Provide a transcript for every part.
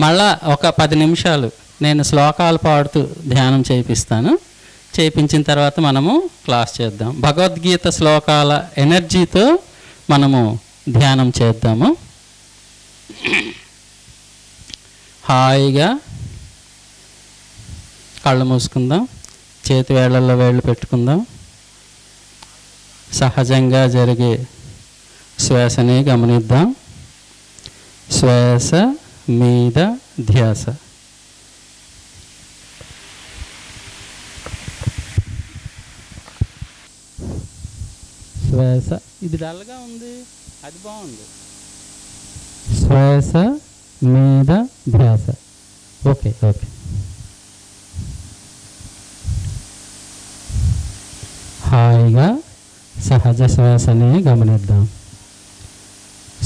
మళ్ళా ఒక 10 నిమిషాలు నేను శ్లోకాలు పాడుతూ ధ్యానం చేయిస్తాను. చేయించిన తర్వాత మనము క్లాస్ చేద్దాం. భగవద్గీత శ్లోకాల ఎనర్జీతో మనము ధ్యానం చేద్దాము. హాయిగా కళ్ళు మూసుకుందాం, చేతి వేళ్ళల్లో వేళ్ళు పెట్టుకుందాం. సహజంగా జరిగే శ్వాసని గమనిద్దాం. శ్వాస మీద ధ్యాస. శ్వాస, ఇది డల్గా ఉంది, అది బాగుంది. శ్వాస మీద ధ్యాస. Okay okay. హాయిగా సహజ శ్వాసని గమనిద్దాం.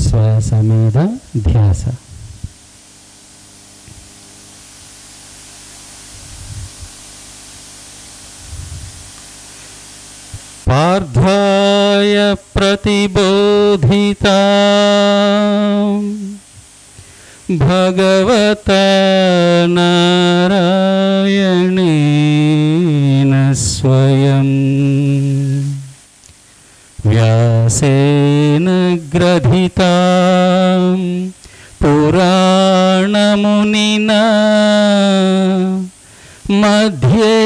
శ్వాస మీద ధ్యాస. పార్థాయ ప్రతిబోధితా భగవతా నారాయణేన స్వయం వ్యాసేన గ్రథితాం పురాణమునినా మధ్యే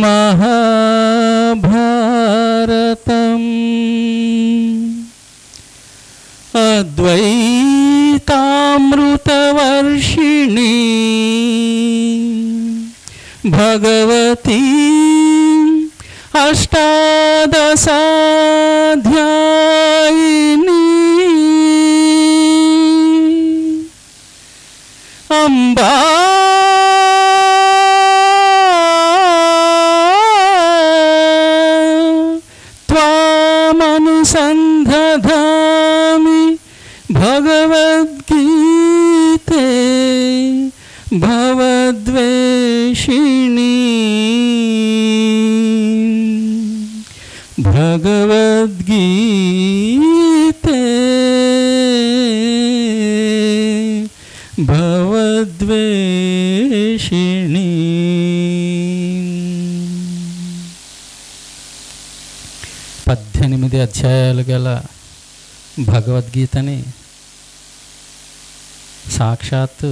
మహాభారతం అద్వైతామృతవర్షిణీ భగవతీ అష్టాదశాధ్యాయినీ అంబా త్వామనుసంధామి భగవద్గీతే భవద్వేషిణీ భగవద్గీతే భవద్వేషిణీ. 18 అధ్యాయాలు గల భగవద్గీతని సాక్షాత్తు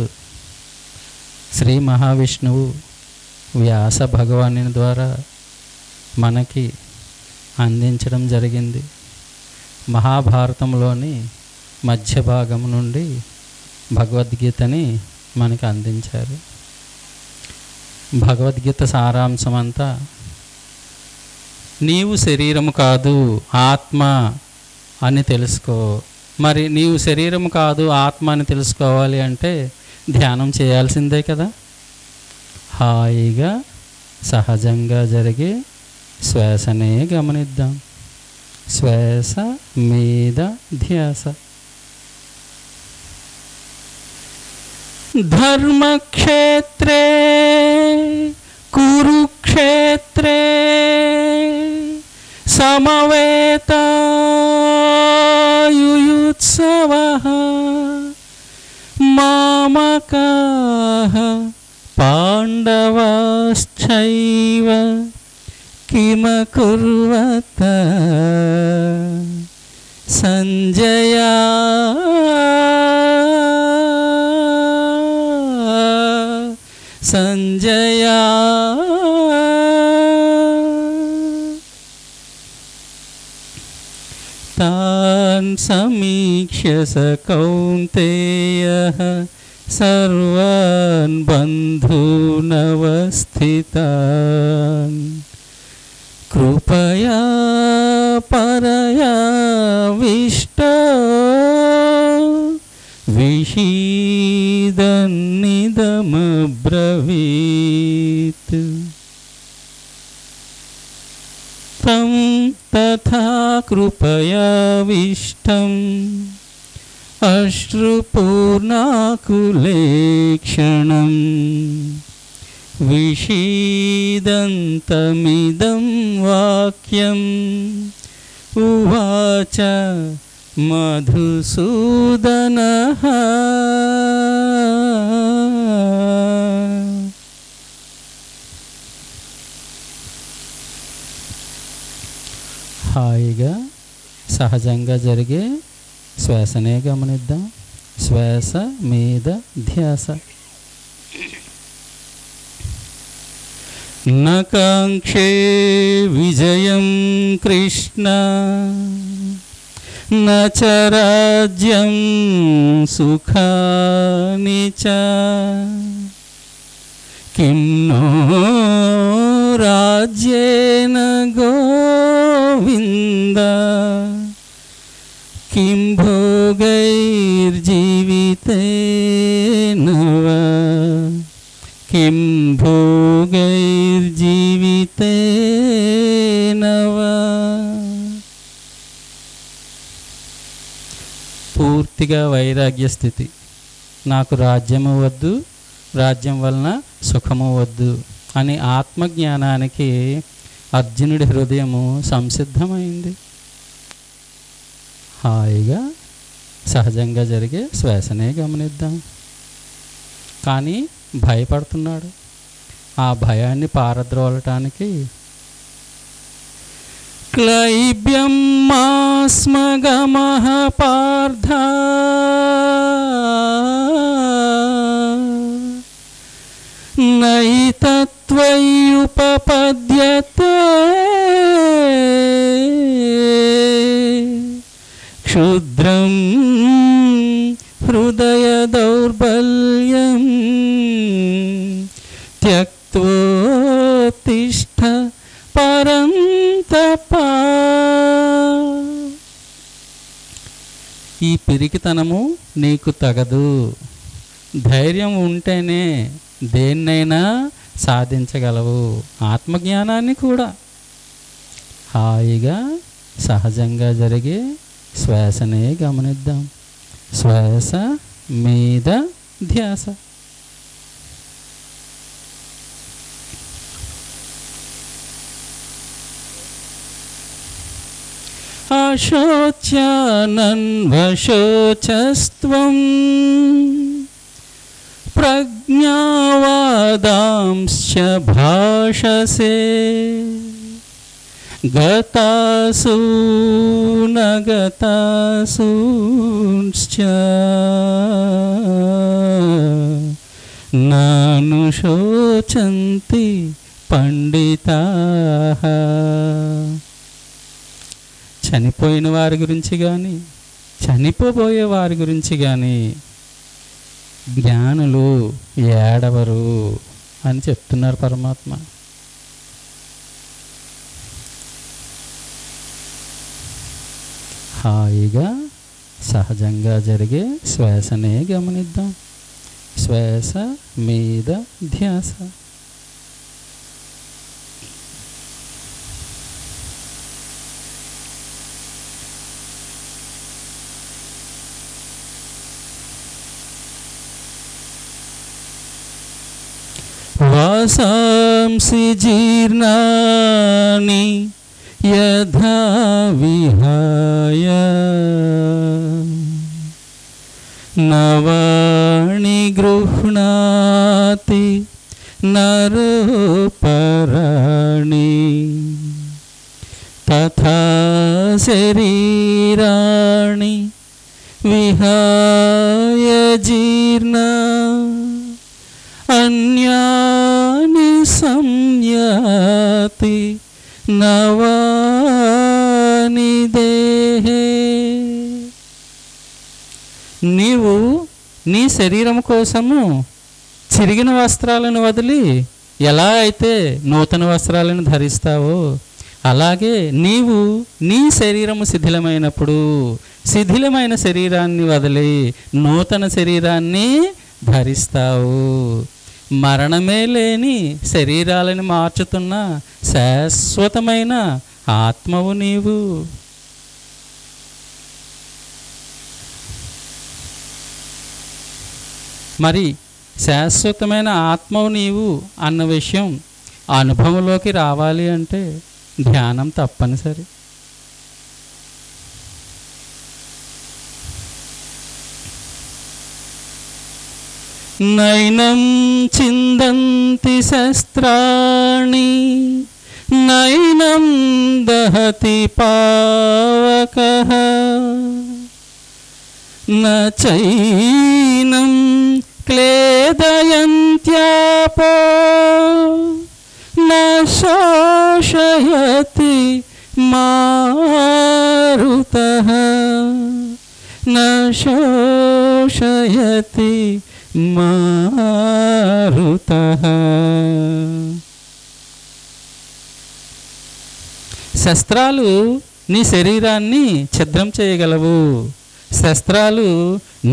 శ్రీ మహావిష్ణువు వ్యాస భగవానుని ద్వారా మనకి అందించడం జరిగింది. మహాభారతంలోని మధ్య భాగం నుండి భగవద్గీతని మనకి అందించారు. భగవద్గీత సారాంశం అంతా నీవు శరీరము కాదు ఆత్మ అని తెలుసుకో. మరి నీవు శరీరము కాదు ఆత్మ అని తెలుసుకోవాలి అంటే ధ్యానం చేయాల్సిందే కదా. హాయిగా సహజంగా జరిగే శ్వాసనే గమనిద్దాం. శ్వాస మీద ధ్యాస. ధర్మక్షేత్రే కురుక్షేత్రే సమవేతాయుయుత్సవః మామకాః పాండవాశ్చైవ కిమకుర్వత సంజయ సంజయ. తాన్ సమీక్ష్య స కౌంతేయః సర్వాన్ బంధూనవస్థితాన్ కృపయా పరయావిష్టో విషీదన్నిదమబ్రవీత్. తం తథా కృపయావిష్టం అశ్రుపూర్ణాకులేక్షణం విషీదంతమిదం వాక్యం ఉవాచ మధుసూదనః. హాయిగా సహజంగా జరిగే శ్వాసనే గమనిద్దాం. శ్వాస మీద ధ్యాస. నకాంక్షే విజయం కృష్ణ నచ రాజ్యం సుఖాని చ కిం నో రాజ్యేన గోవింద కిం భోగైర్జీవితేన వా కిం భోగైర్జీవితేన వా. పూర్తిగా వైరాగ్య స్థితి. నాకు రాజ్యము వద్దు, రాజ్యం వలన సుఖము వద్దు అని ఆత్మజ్ఞానానికి అర్జునుడి హృదయము సంసిద్ధమైంది. హాయిగా సహజంగా జరిగే శ్వాసనే గమనిద్దాం. కానీ భయపడుతున్నాడు. ఆ భయాన్ని పారద్రోలటానికి క్లైబ్యం మాస్మగమః పార్థ నైతత్వయుపపద్యతే క్షుద్రం హృదయ దౌర్బల్యం త్యక్తోత్తిష్ఠ పరంతప. ఈ పిరికితనము నీకు తగదు. ధైర్యం ఉంటేనే దేన్నైనా సాధించగలవు, ఆత్మజ్ఞానాన్ని కూడా. హాయిగా సహజంగా జరిగే శ్వాసనే గమనిద్దాం. శ్వాస మీద ధ్యాస. అశోచ్యానన్వశోచస్త్వం ప్రజ్ఞావాదాంశ్చ భాషసే గతాసు నగతాసూశ్చ నానుశోచంతి పండితాః. చనిపోయిన వారి గురించి కానీ చనిపోబోయే వారి గురించి కానీ జ్ఞానులు ఏడవరు అని చెప్తున్నారు పరమాత్మ. హాయిగా సహజంగా జరిగే శ్వాసనే గమనిద్దాం. శ్వాస మీద ధ్యాస. వాసాంసి జీర్ణాని యథా విహాయ నవాణి గృహ్ణాతి నరోపరాణి తథా శరీరాణి విహాయ జీర్ణ అన్యాని సంయాతి నవాని దేహే. నీవు నీ శరీరం కోసము చిరిగిన వస్త్రాలను వదిలి ఎలా అయితే నూతన వస్త్రాలను ధరిస్తావో అలాగే నీవు నీ శరీరము శిథిలమైనప్పుడు శిథిలమైన శరీరాన్ని వదిలి నూతన శరీరాన్ని ధరిస్తావు. మరణమే లేని శరీరాలను మార్చుతున్న శాశ్వతమైన ఆత్మవు నీవు. మరి శాశ్వతమైన ఆత్మవు నీవు అన్న విషయం అనుభవంలోకి రావాలి అంటే ధ్యానం తప్పనిసరి. నైనం చిందంతి శస్త్రాణి నైనం దహతి పావకః న చైనం క్లేదయంత్యాపో న శోషయతి మారుతః న శోషయతి మారుతః. శస్త్రాలు నీ శరీరాన్ని ఛిద్రం చేయగలవు, శస్త్రాలు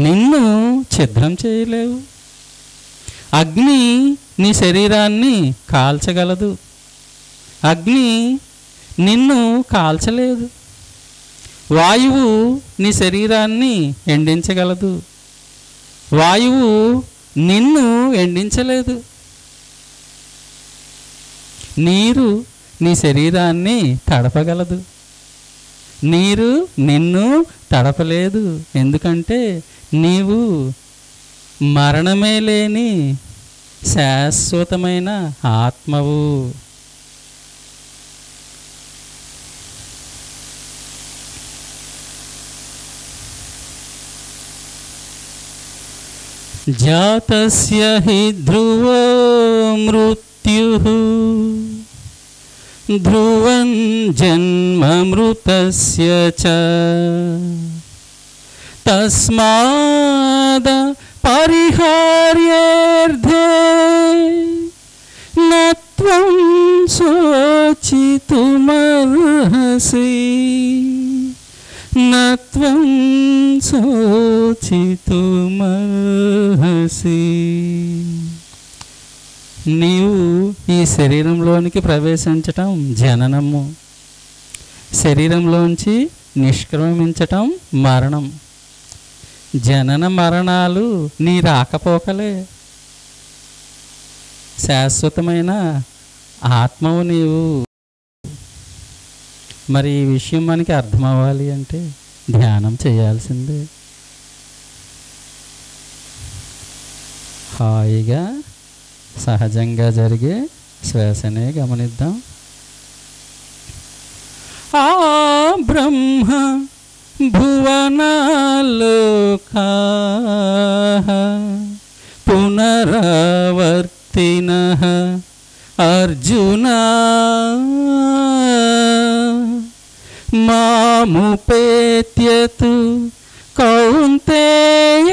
నిన్ను ఛిద్రం చేయలేవు. అగ్ని నీ శరీరాన్ని కాల్చగలదు, అగ్ని నిన్ను కాల్చలేదు. వాయువు నీ శరీరాన్ని ఎండించగలదు, వాయువు నిన్ను ఎండించలేదు. నీరు నీ శరీరాన్ని తడపగలదు, నీరు నిన్ను తడపలేదు. ఎందుకంటే నీవు మరణమే లేని శాశ్వతమైన ఆత్మవు. జాతస్య హి ధ్రువో మృత్యుః ధ్రువం జన్మమృతస్య చ తస్మాద్ పరిహార్యేర్థే న త్వం శోచితుమర్హసి న త్వం శోచితుమర్హసి. నీవు ఈ శరీరంలోనికి ప్రవేశించటం జననము, శరీరంలోంచి నిష్క్రమించటం మరణం. జనన మరణాలు నీ రాకపోకలే. శాశ్వతమైన ఆత్మవు నీవు. మరి ఈ విషయం మనకి అర్థమవ్వాలి అంటే ధ్యానం చేయాల్సిందే. హాయిగా సహజంగా జరిగే శ్వాసనే గమనిద్దాం. ఆ బ్రహ్మ భువనాలోకాః పునరావర్తినః అర్జునా మాముపేత్యతు కౌంతేయ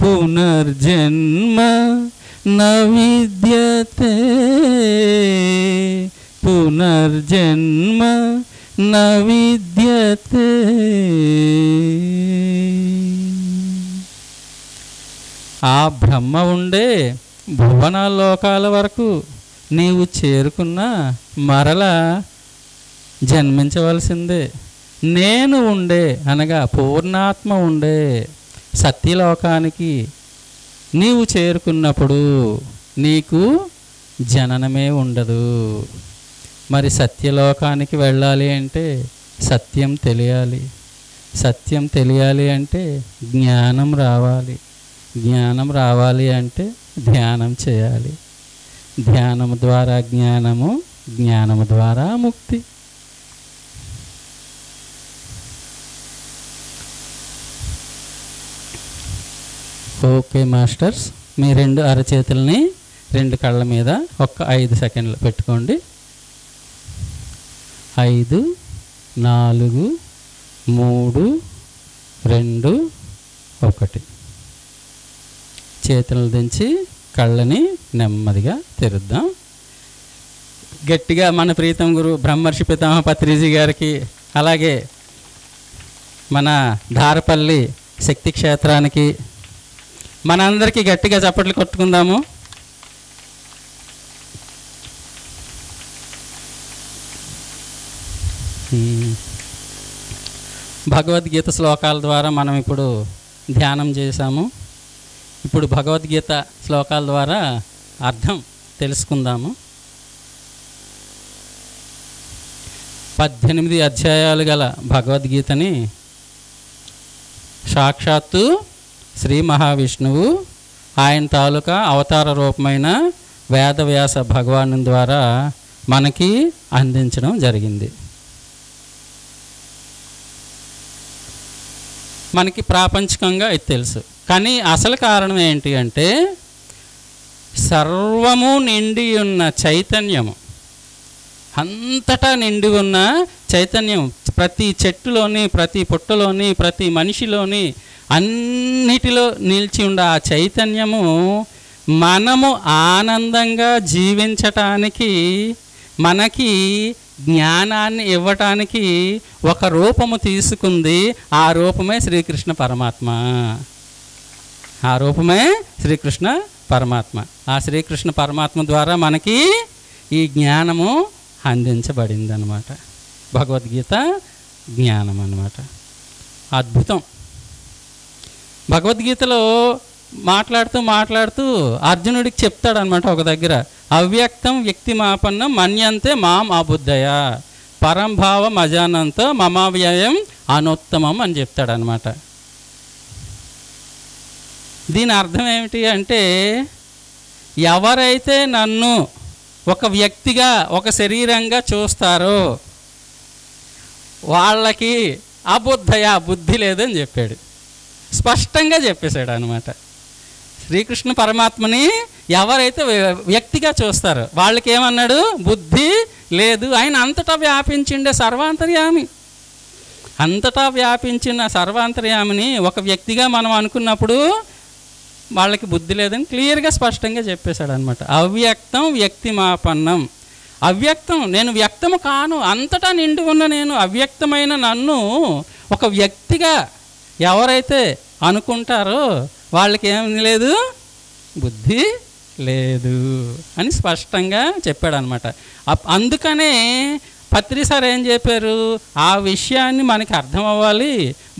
పునర్జన్మ న విద్యతే పునర్జన్మ న విద్యతే. ఆ బ్రహ్మ ఉండే భువనాలోకాల వరకు నీవు చేరుకున్న మరలా జన్మించవలసిందే. నేను ఉండే అనగా పూర్ణాత్మ ఉండే సత్యలోకానికి నీవు చేరుకున్నప్పుడు నీకు జననమే ఉండదు. మరి సత్యలోకానికి వెళ్ళాలి అంటే సత్యం తెలియాలి, సత్యం తెలియాలి అంటే జ్ఞానం రావాలి, జ్ఞానం రావాలి అంటే ధ్యానం చేయాలి, ధ్యానం ద్వారా జ్ఞానము, జ్ఞానము ద్వారా ముక్తి. ఓకే మాస్టర్స్, మీ రెండు అరచేతుల్ని రెండు కళ్ళ మీద ఒక్క 5 సెకండ్లు పెట్టుకోండి. 5 4 3 2 1. చేతులను దించి కళ్ళని నెమ్మదిగా తెరుద్దాం. గట్టిగా మన ప్రీతం గురు బ్రహ్మర్షి పితామహ పత్రిజీ గారికి, అలాగే మన ధారపల్లి శక్తి క్షేత్రానికి మనందరికీ గట్టిగా చప్పట్లు కొట్టుకుందాము. భగవద్గీత శ్లోకాల ద్వారా మనం ఇప్పుడు ధ్యానం చేశాము. ఇప్పుడు భగవద్గీత శ్లోకాల ద్వారా అర్థం తెలుసుకుందాము. 18 అధ్యాయాలు గల భగవద్గీతని సాక్షాత్తు శ్రీ మహావిష్ణువు ఆయన తాలూకా అవతార రూపమైన వేదవ్యాస భగవాను ద్వారా మనకి అందించడం జరిగింది. మనకి ప్రాపంచికంగా ఇది తెలుసు, కానీ అసలు కారణం ఏంటి అంటే సర్వము నిండి ఉన్న చైతన్యము, అంతటా నిండి ఉన్న చైతన్యం, ప్రతి చెట్టులోని, ప్రతి పుట్టలోని, ప్రతి మనిషిలోని, అన్నిటిలో నిలిచి ఉన్న ఆ చైతన్యము మనము ఆనందంగా జీవించటానికి, మనకి జ్ఞానాన్ని ఇవ్వటానికి ఒక రూపము తీసుకుంది. ఆ రూపమే శ్రీకృష్ణ పరమాత్మ. ఆ రూపమే శ్రీకృష్ణ పరమాత్మ. ఆ శ్రీకృష్ణ పరమాత్మ ద్వారా మనకి ఈ జ్ఞానము అందించబడింది అన్నమాట. భగవద్గీత జ్ఞానం అన్నమాట. అద్భుతం. భగవద్గీతలో మాట్లాడుతూ అర్జునుడికి చెప్తాడనమాట ఒక దగ్గర, అవ్యక్తం వ్యక్తిమాపన్నం మన్యంతే మాం అబుద్ధయ పరంభావం అజానంతో మమావ్యయం అనుత్తమం అని చెప్తాడనమాట. దీని అర్థం ఏమిటి అంటే, ఎవరైతే నన్ను ఒక వ్యక్తిగా, ఒక శరీరంగా చూస్తారో వాళ్ళకి అబుద్ధయ, బుద్ధి లేదని చెప్పాడు. స్పష్టంగా చెప్పేశాడు అనమాట. శ్రీకృష్ణ పరమాత్మని ఎవరైతే వ్యక్తిగా చూస్తారో వాళ్ళకి ఏమన్నాడు, బుద్ధి లేదు. ఆయన అంతటా వ్యాపించిండే సర్వాంతర్యామి. అంతటా వ్యాపించిన సర్వాంతర్యామిని ఒక వ్యక్తిగా మనం అనుకున్నప్పుడు వాళ్ళకి బుద్ధి లేదని క్లియర్గా స్పష్టంగా చెప్పేశాడు అనమాట. అవ్యక్తం వ్యక్తిమాపన్నం. అవ్యక్తం, నేను వ్యక్తము కాను, అంతటా నిండి ఉన్న నేను అవ్యక్తమైన నన్ను ఒక వ్యక్తిగా ఎవరైతే అనుకుంటారో వాళ్ళకి ఏమి లేదు, బుద్ధి లేదు అని స్పష్టంగా చెప్పాడు అనమాట. అందుకనే పత్రి సార్ ఏం చెప్పారు, ఆ విషయాన్ని మనకి అర్థం అవ్వాలి,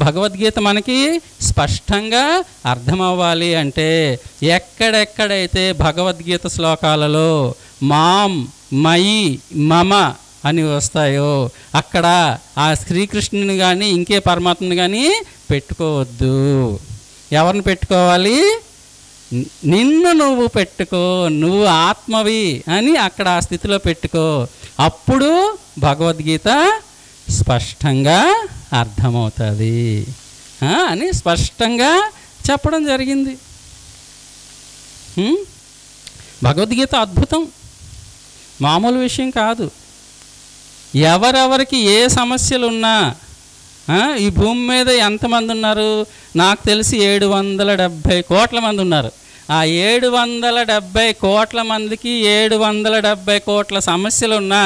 భగవద్గీత మనకి స్పష్టంగా అర్థం అవ్వాలి అంటే ఎక్కడెక్కడైతే భగవద్గీత శ్లోకాలలో మాం, మయి, మమ అని వస్తాయో అక్కడ ఆ శ్రీకృష్ణుని కానీ ఇంకే పరమాత్మని కానీ పెట్టుకోవద్దు. ఎవరిని పెట్టుకోవాలి, నిన్ను నువ్వు పెట్టుకో, నువ్వు ఆత్మవి అని అక్కడ ఆ స్థితిలో పెట్టుకో. అప్పుడు భగవద్గీత స్పష్టంగా అర్థమవుతుంది అని స్పష్టంగా చెప్పడం జరిగింది. భగవద్గీత అద్భుతం, మామూలు విషయం కాదు. ఎవరెవరికి ఏ సమస్యలు ఉన్నా, ఈ భూమి మీద ఎంతమంది ఉన్నారు, నాకు తెలిసి 770 కోట్ల మంది ఉన్నారు. ఆ 770 కోట్ల మందికి 770 కోట్ల సమస్యలు ఉన్నా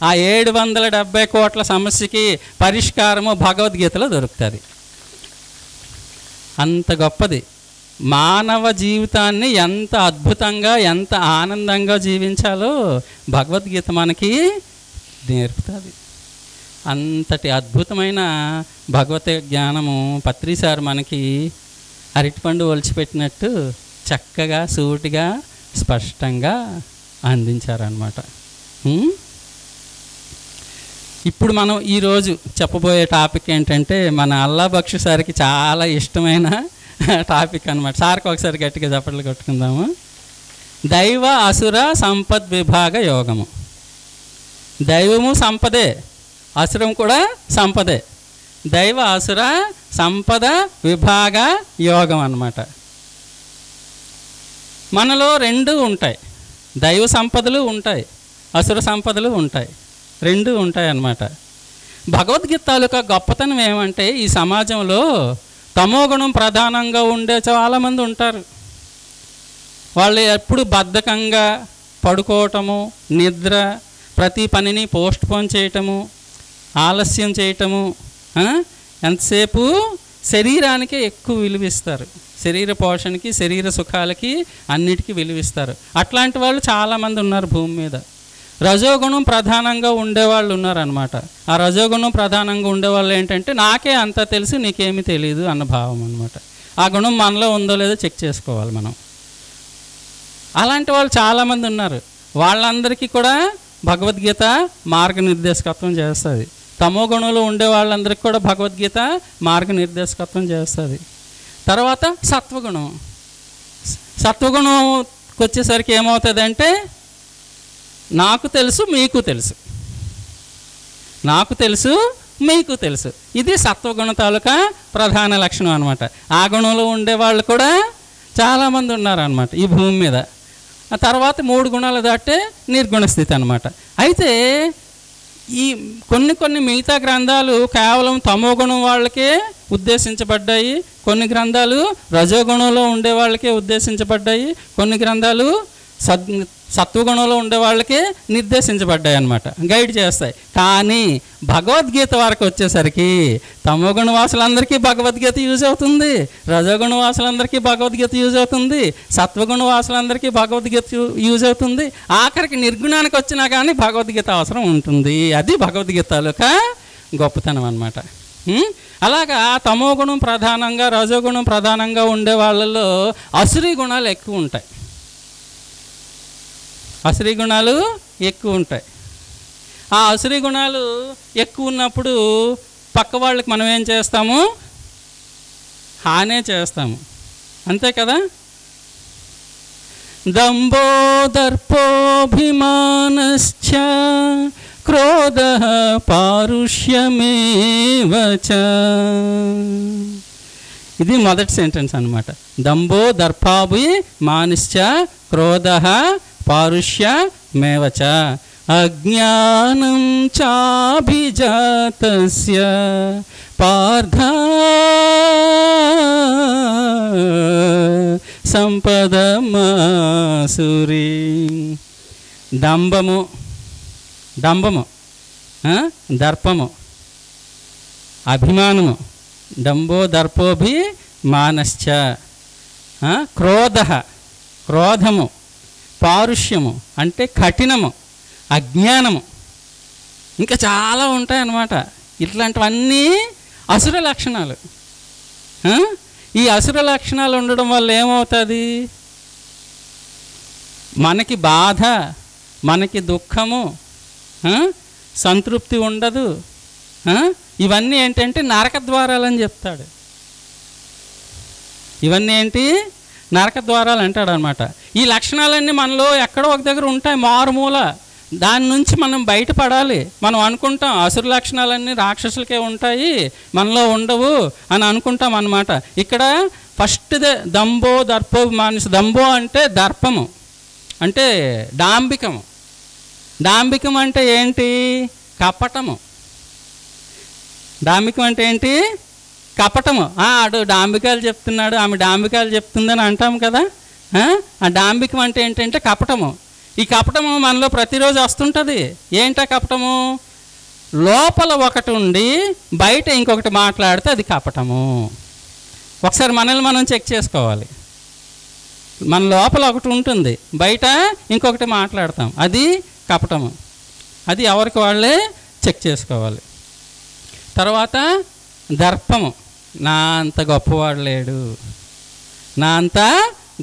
ఆ 770 కోట్ల సమస్యకి పరిష్కారము భగవద్గీతలో దొరుకుతుంది. అంత గొప్పది. మానవ జీవితాన్ని ఎంత అద్భుతంగా, ఎంత ఆనందంగా జీవించాలో భగవద్గీత మనకి నేర్పుతుంది. అంతటి అద్భుతమైన భగవత్ జ్ఞానము పత్రి సార్ మనకి అరటిపండు ఒలిచిపెట్టినట్టు చక్కగా, సూటిగా, స్పష్టంగా అందించారన్నమాట. ఇప్పుడు మనం ఈరోజు చెప్పబోయే టాపిక్ ఏంటంటే మన అల్లా బక్షు సార్కి చాలా ఇష్టమైన టాపిక్ అన్నమాట. సార్కి ఒకసారి గట్టిగా చప్పట్లు కొట్టుకుందాము. దైవ అసుర సంపద్ విభాగ యోగము. దైవము సంపదే, అసురం కూడా సంపదే. దైవ అసుర సంపద విభాగ యోగం అన్నమాట. మనలో రెండు ఉంటాయి, దైవ సంపదలు ఉంటాయి, అసుర సంపదలు ఉంటాయి, రెండు ఉంటాయి అన్నమాట. భగవద్గీత తాలూకా గొప్పతనం ఏమంటే ఈ సమాజంలో తమోగుణం ప్రధానంగా ఉండే చాలామంది ఉంటారు. వాళ్ళు ఎప్పుడు బద్ధకంగా పడుకోవటము, నిద్ర, ప్రతి పనిని పోస్ట్ పోన్ చేయటము, ఆలస్యం చేయటము, ఎంతసేపు శరీరానికే ఎక్కువ విలువిస్తారు. శరీర పోషణకి, శరీర సుఖాలకి, అన్నిటికీ విలువిస్తారు. అట్లాంటి వాళ్ళు చాలామంది ఉన్నారు భూమి మీద. రజోగుణం ప్రధానంగా ఉండేవాళ్ళు ఉన్నారనమాట. ఆ రజోగుణం ప్రధానంగా ఉండేవాళ్ళు ఏంటంటే నాకే అంతా తెలుసు, నీకేమీ తెలియదు అన్న భావం అనమాట. ఆ గుణం మనలో ఉందో లేదో చెక్ చేసుకోవాలి మనం. అలాంటి వాళ్ళు చాలామంది ఉన్నారు. వాళ్ళందరికీ కూడా భగవద్గీత మార్గనిర్దేశకత్వం చేస్తుంది. తమో గుణంలో ఉండే వాళ్ళందరికీ కూడా భగవద్గీత మార్గనిర్దేశకత్వం చేస్తుంది. తర్వాత సత్వగుణం. సత్వగుణం వచ్చేసరికి ఏమవుతుందంటే నాకు తెలుసు మీకు తెలుసు, నాకు తెలుసు మీకు తెలుసు. ఇది సత్వగుణ తాలూకా ప్రధాన లక్షణం అనమాట. ఆ గుణంలో ఉండేవాళ్ళు కూడా చాలామంది ఉన్నారనమాట ఈ భూమి మీద. ఆ తర్వాత 3 గుణాలు దాటే నిర్గుణ స్థితి అనమాట. అయితే ఈ కొన్ని మిగతా గ్రంథాలు కేవలం తమో గుణం వాళ్ళకే ఉద్దేశించబడ్డాయి, కొన్ని గ్రంథాలు రజోగుణంలో ఉండే వాళ్ళకే ఉద్దేశించబడ్డాయి, కొన్ని గ్రంథాలు సత్వగుణంలో ఉండే వాళ్ళకే నిర్దేశించబడ్డాయి అన్నమాట, గైడ్ చేస్తాయి. కానీ భగవద్గీత వరకు వచ్చేసరికి తమోగుణ వాసులందరికీ భగవద్గీత యూజ్ అవుతుంది, రజోగుణ వాసులందరికీ భగవద్గీత యూజ్ అవుతుంది, సత్వగుణ వాసులందరికీ భగవద్గీత యూజ్ అవుతుంది. ఆఖరికి నిర్గుణానికి వచ్చినా కానీ భగవద్గీత అవసరం ఉంటుంది. అది భగవద్గీత యొక్క గొప్పతనం అన్నమాట. అలాగా తమోగుణం ప్రధానంగా రజోగుణం ప్రధానంగా ఉండే వాళ్ళలో అసురీ గుణాలు ఎక్కువ ఉంటాయి, అసురీ గుణాలు ఎక్కువ ఉంటాయి. ఆ అసురీ గుణాలు ఎక్కువ ఉన్నప్పుడు పక్క వాళ్ళకి మనం ఏం చేస్తాము, హానే చేస్తాము, అంతే కదా. దంభో దర్పోభిమానశ్చ క్రోధ పారుష్యమేవ చ. ఇది మొదటి సెంటెన్స్ అన్నమాట. దంభో దర్పాభిమానశ్చ క్రోధ పారుష్యమేవచ అజ్ఞానం చాభిజాతస్య పార్థ సంపదమాసురీ. దంభము దర్పము అభిమానము, డంబో దర్పోభిమానశ్చ, క్రోధము, పారుష్యము అంటే కఠినము, అజ్ఞానము, ఇంకా చాలా ఉంటాయన్నమాట. ఇట్లాంటివన్నీ అసుర లక్షణాలు. ఈ అసుర లక్షణాలు ఉండడం వల్ల ఏమవుతుంది, మనకి బాధ, మనకి దుఃఖము, సంతృప్తి ఉండదు. ఇవన్నీ ఏంటంటే నరక ద్వారాలని చెప్తాడు. ఇవన్నీ ఏంటి, నరక ద్వారాలు అంటాడు అనమాట. ఈ లక్షణాలన్నీ మనలో ఎక్కడో ఒక దగ్గర ఉంటాయి, మారుమూల. దాని నుంచి మనం బయటపడాలి. మనం అనుకుంటాం అసురు లక్షణాలన్నీ రాక్షసులకే ఉంటాయి, మనలో ఉండవు అని అనుకుంటాం అన్నమాట. ఇక్కడ ఫస్ట్దే దంభో దర్పోభిమానస్. దంభో అంటే దర్పము, అంటే డాంబికము. డాంబికం అంటే ఏంటి, కపటము. డాంబికం అంటే ఏంటి, కపటము. ఆడు డాంబికాలు చెప్తున్నాడు, ఆమె డాంబికాలు చెప్తుందని అంటాం కదా. ఆ డాంబికం అంటే ఏంటంటే కపటము. ఈ కపటము మనలో ప్రతిరోజు వస్తుంటుంది. ఏంటా కపటము, లోపల ఒకటి ఉండి బయట ఇంకొకటి మాట్లాడితే అది కపటము. ఒకసారి మనల్ని మనం చెక్ చేసుకోవాలి. మన లోపల ఒకటి ఉంటుంది, బయట ఇంకొకటి మాట్లాడతాం, అది కపటము. అది ఎవరికి వాళ్ళే చెక్ చేసుకోవాలి. తర్వాత దర్పము, నా అంత గొప్పవాడు లేడు, నా అంత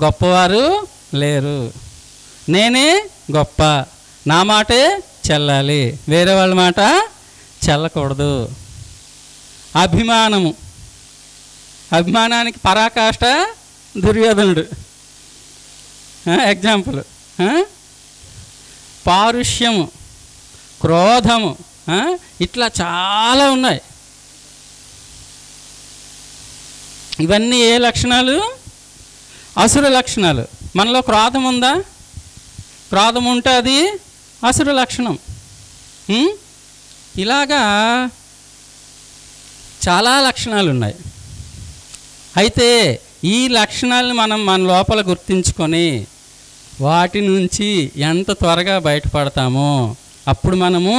గొప్పవారు లేరు, నేనే గొప్ప, నా మాటే చెల్లాలి, వేరే వాళ్ళ మాట చెల్లకూడదు. అభిమానము, అభిమానానికి పరాకాష్ట దుర్యోధనుడు ఎగ్జాంపుల్. పారుష్యము, క్రోధము, ఇట్లా చాలా ఉన్నాయి. ఇవన్నీ ఏ లక్షణాలు, అసుర లక్షణాలు. మనలో క్రోధం ఉందా, క్రోధం ఉంటే అది అసుర లక్షణం. ఇలాగా చాలా లక్షణాలు ఉన్నాయి. అయితే ఈ లక్షణాలను మనం మన లోపల గుర్తించుకొని వాటి నుంచి ఎంత త్వరగా బయటపడతామో అప్పుడు మనము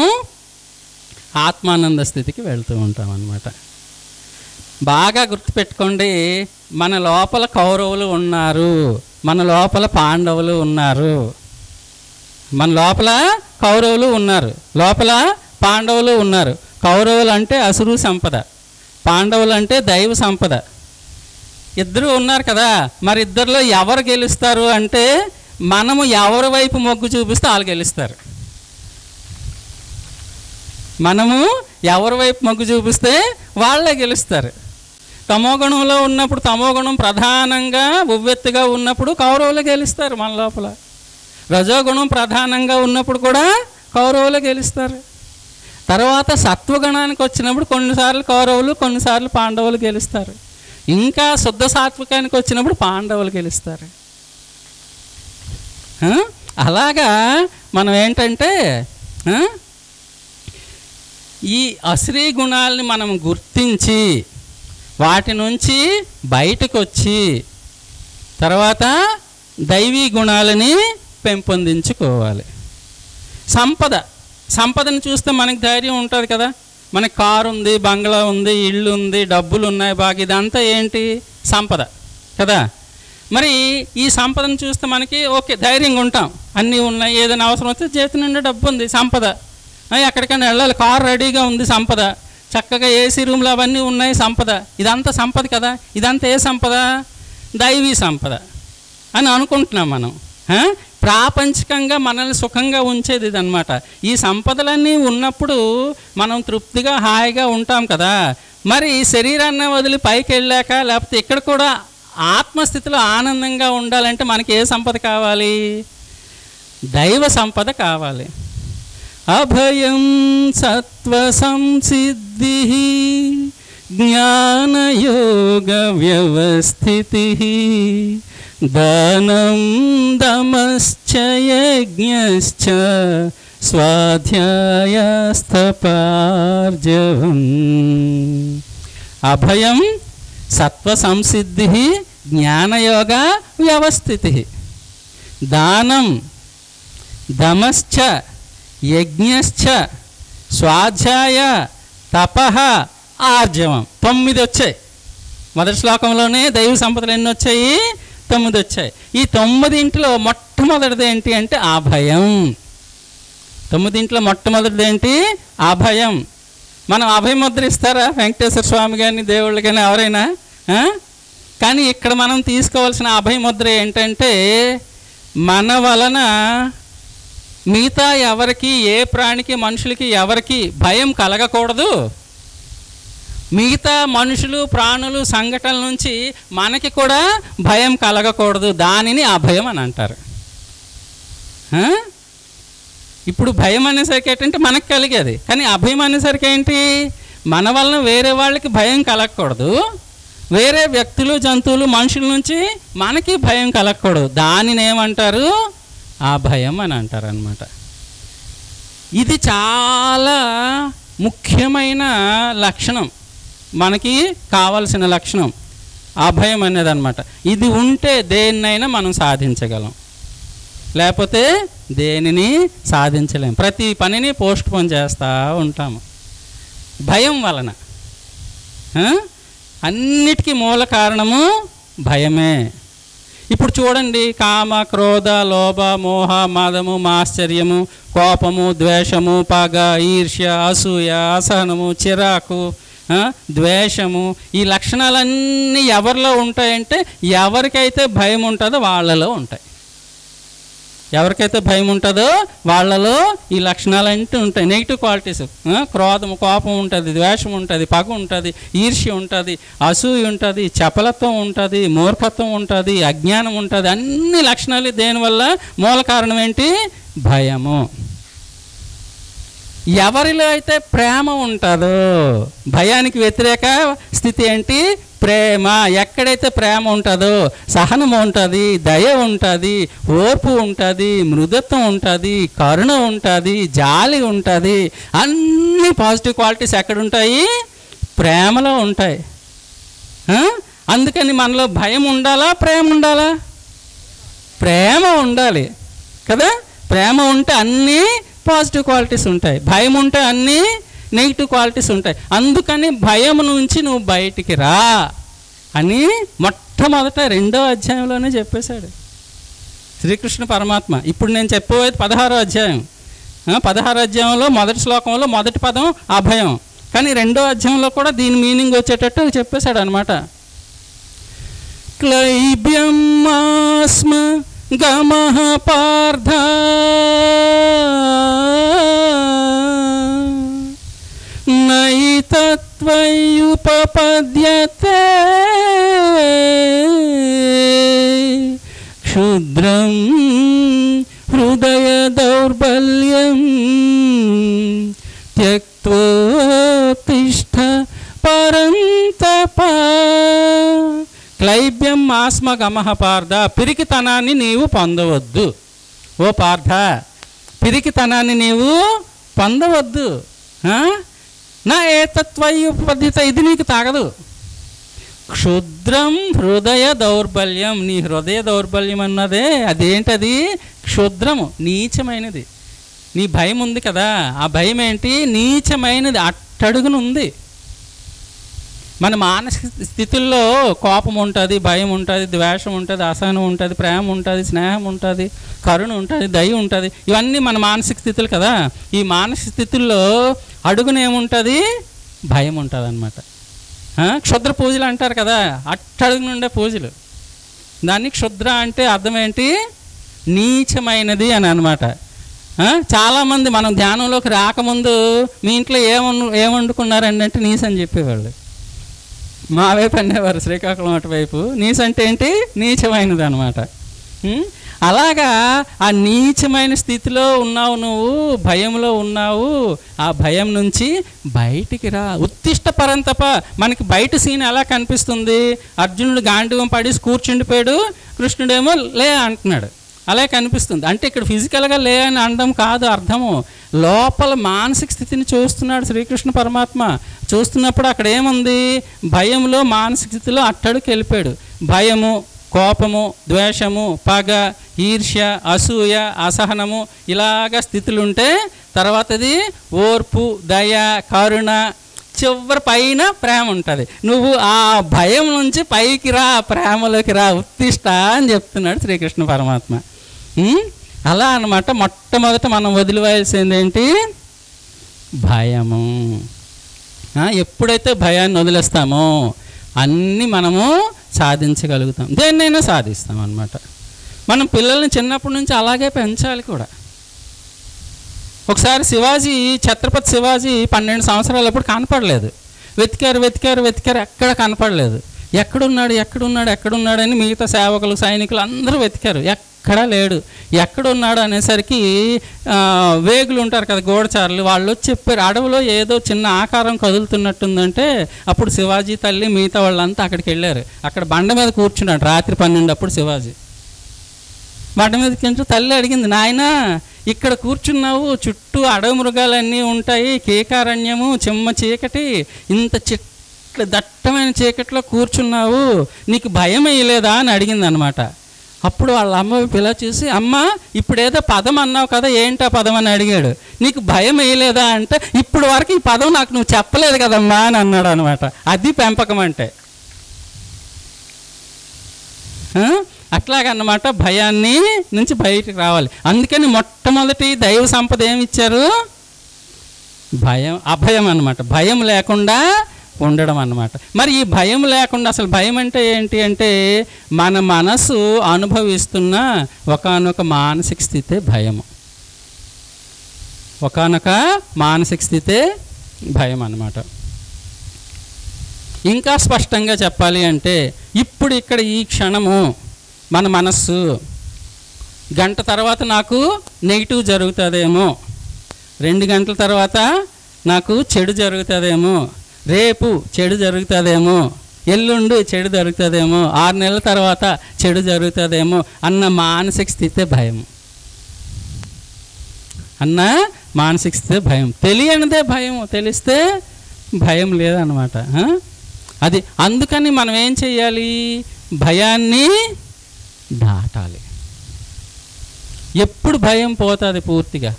ఆత్మానంద స్థితికి వెళ్తూ ఉంటాం అన్నమాట. బాగా గుర్తుపెట్టుకోండి, మన లోపల కౌరవులు ఉన్నారు, మన లోపల పాండవులు ఉన్నారు. మన లోపల కౌరవులు ఉన్నారు, లోపల పాండవులు ఉన్నారు. కౌరవులు అంటే అసురు సంపద, పాండవులు అంటే దైవ సంపద. ఇద్దరు ఉన్నారు కదా. మరి ఇద్దరిలో ఎవరు గెలుస్తారు అంటే మనము ఎవరి వైపు మొగ్గు చూపిస్తే వాళ్ళు గెలుస్తారు. మనము ఎవరి వైపు మొగ్గు చూపిస్తే వాళ్ళే గెలుస్తారు. తమోగుణంలో ఉన్నప్పుడు, తమోగుణం ప్రధానంగా ఉవ్వెత్తుగా ఉన్నప్పుడు కౌరవులు గెలుస్తారు మన లోపల. రజోగుణం ప్రధానంగా ఉన్నప్పుడు కూడా కౌరవులు గెలుస్తారు. తర్వాత సత్వగుణానికి వచ్చినప్పుడు కొన్నిసార్లు కౌరవులు, కొన్నిసార్లు పాండవులు గెలుస్తారు. ఇంకా శుద్ధ సాత్వికానికి వచ్చినప్పుడు పాండవులు గెలుస్తారు. అలాగా మనం ఏంటంటే ఈ అశ్రీ గుణాలని మనం గుర్తించి వాటి నుంచి బయటకు వచ్చి తర్వాత దైవీ గుణాలని పెంపొందించుకోవాలి. సంపదను చూస్తే మనకి ధైర్యం ఉంటుంది కదా. మనకి కారు ఉంది, బంగ్లా ఉంది, ఇల్లు ఉంది, డబ్బులు ఉన్నాయి బాగా, ఇదంతా ఏంటి? సంపద కదా. మరి ఈ సంపదను చూస్తే మనకి ఓకే, ధైర్యంగా ఉంటాం, అన్నీ ఉన్నాయి, ఏదైనా అవసరం వస్తే చేతి నిండా డబ్బు ఉంది, సంపద. ఎక్కడికైనా వెళ్ళాలి, కారు రెడీగా ఉంది, సంపద. చక్కగా ఏసీ రూమ్లు అవన్నీ ఉన్నాయి, సంపద. ఇదంతా సంపద కదా. ఇదంతా ఏ సంపద? దైవీ సంపద అని అనుకుంటున్నాం మనం. ప్రాపంచికంగా మనల్ని సుఖంగా ఉంచేది ఇదన్నమాట. ఈ సంపదలన్నీ ఉన్నప్పుడు మనం తృప్తిగా హాయిగా ఉంటాం కదా. మరి శరీరాన్ని వదిలి పైకి వెళ్ళాక, లేకపోతే ఇక్కడ కూడా ఆత్మస్థితిలో ఆనందంగా ఉండాలంటే మనకి ఏ సంపద కావాలి? దైవ సంపద కావాలి. అభయం సత్వ సంసిద్ధి జ్ఞానయోగ వ్యవస్థితి దానం దమశ్చ యజ్ఞశ్చ స్వాధ్యాయస్తపార్జవం. అభయం సత్వ సంసిద్ధి జ్ఞానయోగ వ్యవస్థితి దానం దమశ్చ యజ్ఞశ్చ స్వాధ్యాయ తపః ఆర్జవం. 9 వచ్చాయి. మొదటి శ్లోకంలోనే దైవ సంపదలు ఎన్ని వచ్చాయి? 9 వచ్చాయి. ఈ 9 మొట్టమొదటిది ఏంటి అంటే అభయం. 9 మొట్టమొదటిది ఏంటి? అభయం. మనం అభయముద్ర ఇస్తారా వెంకటేశ్వర స్వామి కానీ దేవుళ్ళు కానీ ఎవరైనా? కానీ ఇక్కడ మనం తీసుకోవాల్సిన అభయముద్ర ఏంటంటే మన వలన మిగతా ఎవరికి, ఏ ప్రాణికి, మనుషులకి ఎవరికి భయం కలగకూడదు. మిగతా మనుషులు, ప్రాణులు, సంఘటనల నుంచి మనకి కూడా భయం కలగకూడదు. దానిని అభయం అని అంటారు. ఇప్పుడు భయం అనేసరికి ఏంటంటే మనకు కలిగేది, కానీ అభయం అనేసరికి ఏంటి? మన వలన వేరే వాళ్ళకి భయం కలగకూడదు, వేరే వ్యక్తులు, జంతువులు, మనుషుల నుంచి మనకి భయం కలగకూడదు. దానిని ఏమంటారు? అభయం అని అంటారు అన్నమాట. ఇది చాలా ముఖ్యమైన లక్షణం, మనకి కావలసిన లక్షణం అభయం అనేది అన్నమాట. ఇది ఉంటే దేన్నైనా మనం సాధించగలం, లేకపోతే దేనిని సాధించలేం. ప్రతి పనిని పోస్ట్ పోన్ చేస్తూ ఉంటాము భయం వలన. అన్నిటికీ మూల కారణము భయమే. ఇప్పుడు చూడండి, కామ, క్రోధ, లోభ, మోహ, మదము, మాశ్చర్యము, కోపము, ద్వేషము, పగ, ఈర్ష్య, అసూయ, అసహనము, చిరాకు, ద్వేషము, ఈ లక్షణాలన్నీ ఎవరిలో ఉంటాయంటే ఎవరికైతే భయం ఉంటుందో వాళ్ళలో ఉంటాయి. ఎవరికైతే భయం ఉంటుందో వాళ్ళలో ఈ లక్షణాలు అంటే ఉంటాయి. నెగిటివ్ క్వాలిటీస్, క్రోధము, కోపం ఉంటుంది, ద్వేషం ఉంటుంది, పగ ఉంటుంది, ఈర్ష్య ఉంటుంది, అసూయ ఉంటుంది, చపలత్వం ఉంటుంది, మూర్ఖత్వం ఉంటుంది, అజ్ఞానం ఉంటుంది. అన్ని లక్షణాలు దేనివల్ల? మూల కారణం ఏంటి? భయము. ఎవరిలో అయితే ప్రేమ ఉంటుందో, భయానికి వ్యతిరేక స్థితి ఏంటి? ప్రేమ. ఎక్కడైతే ప్రేమ ఉంటుందో సహనం ఉంటుంది, దయ ఉంటుంది, ఓర్పు ఉంటుంది, మృదుత్వం ఉంటుంది, కరుణ ఉంటుంది, జాలి ఉంటుంది. అన్ని పాజిటివ్ క్వాలిటీస్ ఎక్కడుంటాయి? ప్రేమలో ఉంటాయి. అందుకని మనలో భయం ఉండాలా, ప్రేమ ఉండాలా? ప్రేమ ఉండాలి కదా. ప్రేమ ఉంటే అన్నీ పాజిటివ్ క్వాలిటీస్ ఉంటాయి, భయం ఉంటే అన్నీ నెగిటివ్ క్వాలిటీస్ ఉంటాయి. అందుకని భయం నుంచి నువ్వు బయటికి రా అని మొట్టమొదట 2వ అధ్యాయంలోనే చెప్పేశాడు శ్రీకృష్ణ పరమాత్మ. ఇప్పుడు నేను చెప్పబోయేది 16వ అధ్యాయం. 16వ అధ్యాయంలో మొదటి శ్లోకంలో మొదటి పదం అభయం, కానీ 2వ అధ్యాయంలో కూడా దీని మీనింగ్ వచ్చేటట్టు చెప్పేశాడు అనమాట. క్లైబ్యం ఆస్మ గమః పార్థ నైతత్వ ఏతత్వయుపపద్యతే క్షుద్రం హృదయ దౌర్బల్యం త్యక్తోత్తిష్ఠ పరంతప. క్లైబ్యం ఆస్మ గమః పార్థ. పిరికితనాన్ని నీవు పొందవద్దు ఓ పార్థ, పిరికితనాన్ని నీవు పొందవద్దు. నా ఏతత్వయుపపద్యత, ఇది నీకు తాగదు. క్షుద్రం హృదయ దౌర్బల్యం. నీ హృదయ దౌర్బల్యం అన్నదే అదేంటది? క్షుద్రము, నీచమైనది. నీ భయం ఉంది కదా, ఆ భయం ఏంటి? నీచమైనది, అట్టడుగునుంది. మన మానసిక స్థితుల్లో కోపం ఉంటుంది, భయం ఉంటుంది, ద్వేషం ఉంటుంది, అసహనం ఉంటుంది, ప్రేమ ఉంటుంది, స్నేహం ఉంటుంది, కరుణ ఉంటుంది, దయ ఉంటుంది. ఇవన్నీ మన మానసిక స్థితులు కదా. ఈ మానసిక స్థితుల్లో అడుగునేముంటుంది? భయం ఉంటుంది అన్నమాట. క్షుద్ర పూజలు అంటారు కదా, అట్టడుగు నుండే పూజలు. దాన్ని క్షుద్ర అంటే అర్థం ఏంటి? నీచమైనది అని అనమాట. చాలామంది మనం ధ్యానంలోకి రాకముందు మీ ఇంట్లో ఏమండుకున్నారండి అంటే నీస్ అని చెప్పేవాళ్ళు. మా వైపు అనేవారు, శ్రీకాకుళం అటువైపు. నీస్ అంటే ఏంటి? నీచమైనది అనమాట. అలాగా ఆ నీచమైన స్థితిలో ఉన్నావు నువ్వు, భయంలో ఉన్నావు. ఆ భయం నుంచి బయటికి రా. ఉత్తిష్ట పరంతప. మనకి బయట సీన్ ఎలా కనిపిస్తుంది? అర్జునుడు గాంధీవం పడి కూర్చుండిపోయాడు, కృష్ణుడేమో లే అంటున్నాడు, అలా కనిపిస్తుంది. అంటే ఇక్కడ ఫిజికల్గా లే అని అనడం కాదు అర్థము, లోపల మానసిక స్థితిని చూస్తున్నాడు శ్రీకృష్ణ పరమాత్మ. చూస్తున్నప్పుడు అక్కడ ఏముంది? భయంలో మానసిక స్థితిలో అట్టడుకి వెళ్ళిపోయాడు. భయము, కోపము, ద్వేషము, పగ, ఈర్ష్య, అసూయ, అసహనము ఇలాగ స్థితులుంటే తర్వాతది ఓర్పు, దయ, కరుణ, చివరి పైన ప్రేమ ఉంటుంది. నువ్వు ఆ భయం నుంచి పైకి రా, ప్రేమలోకి రా, ఉత్తిష్ట అని చెప్తున్నాడు శ్రీకృష్ణ పరమాత్మ. అలా అన్నమాట. మొట్టమొదట మనం వదిలివేయాల్సింది ఏంటి? భయము. ఎప్పుడైతే భయాన్ని వదిలేస్తామో అన్నీ మనము సాధించగలుగుతాం, దేన్నైనా సాధిస్తాం అన్నమాట. మనం పిల్లల్ని చిన్నప్పటి నుంచి అలాగే పెంచాలి కూడా. ఒకసారి ఛత్రపతి శివాజీ 12 సంవత్సరాలప్పుడు కనపడలేదు. వెతికారు ఎక్కడ కనపడలేదు. ఎక్కడున్నాడని మిగతా సేవకులు, సైనికులు అందరూ వెతికారు, ఎక్కడా లేడు. ఎక్కడున్నాడు అనేసరికి వేగులు ఉంటారు కదా, గూఢచారులు, వాళ్ళు వచ్చి చెప్పారు, అడవిలో ఏదో చిన్న ఆకారం కదులుతున్నట్టుందంటే అప్పుడు శివాజీ తల్లి మిగతా వాళ్ళంతా అక్కడికి వెళ్ళారు. అక్కడ బండ మీద కూర్చున్నాడు రాత్రి 12 అప్పుడు శివాజీ. బండ మీదకి తల్లి అడిగింది, నాయనా ఇక్కడ కూర్చున్నావు, చుట్టూ అడవి మృగాలన్నీ ఉంటాయి, కేకారణ్యము, చిమ్మ చీకటి, ఇంత దట్టమైన చీకట్లో కూర్చున్నావు, నీకు భయం వేయలేదా అని అడిగింది అనమాట. అప్పుడు వాళ్ళ అమ్మ పిల్ల చూసి, అమ్మ ఇప్పుడేదో పదం అన్నావు కదా, ఏంటా పదం అని అడిగాడు. నీకు భయం వేయలేదా అంటే, ఇప్పుడు వరకు ఈ పదం నాకు నువ్వు చెప్పలేదు కదమ్మా అని అన్నాడు అనమాట. అది పెంపకం అంటే. అట్లాగన్నమాట, భయాన్ని నుంచి బయటికి రావాలి. అందుకని మొట్టమొదటి దైవ సంపద ఏమి ఇచ్చారు? అభయం అన్నమాట. భయం లేకుండా ఉండడం అన్నమాట. మరి ఈ భయం లేకుండా, అసలు భయం అంటే ఏంటి అంటే మన మనసు అనుభవిస్తున్న ఒకానొక మానసిక స్థితే భయము. ఒకానొక మానసిక స్థితే భయం అన్నమాట. ఇంకా స్పష్టంగా చెప్పాలి అంటే, ఇప్పుడు ఇక్కడ ఈ క్షణము మన మనస్సు, గంట తర్వాత నాకు నెగిటివ్ జరుగుతుందేమో, 2 గంటల తర్వాత నాకు చెడు జరుగుతుందేమో, రేపు చెడు జరుగుతుందేమో, ఎల్లుండి చెడు జరుగుతుందేమో, 6 నెలల తర్వాత చెడు జరుగుతుందేమో అన్న మానసిక స్థితే భయం. మానసిక స్థితే భయం. తెలియనిదే భయం, తెలిస్తే భయం లేదన్నమాట. అది అందుకని మనం ఏం చెయ్యాలి? భయాన్ని దాటాలి. ఎప్పుడు భయం పోతుంది పూర్తిగా?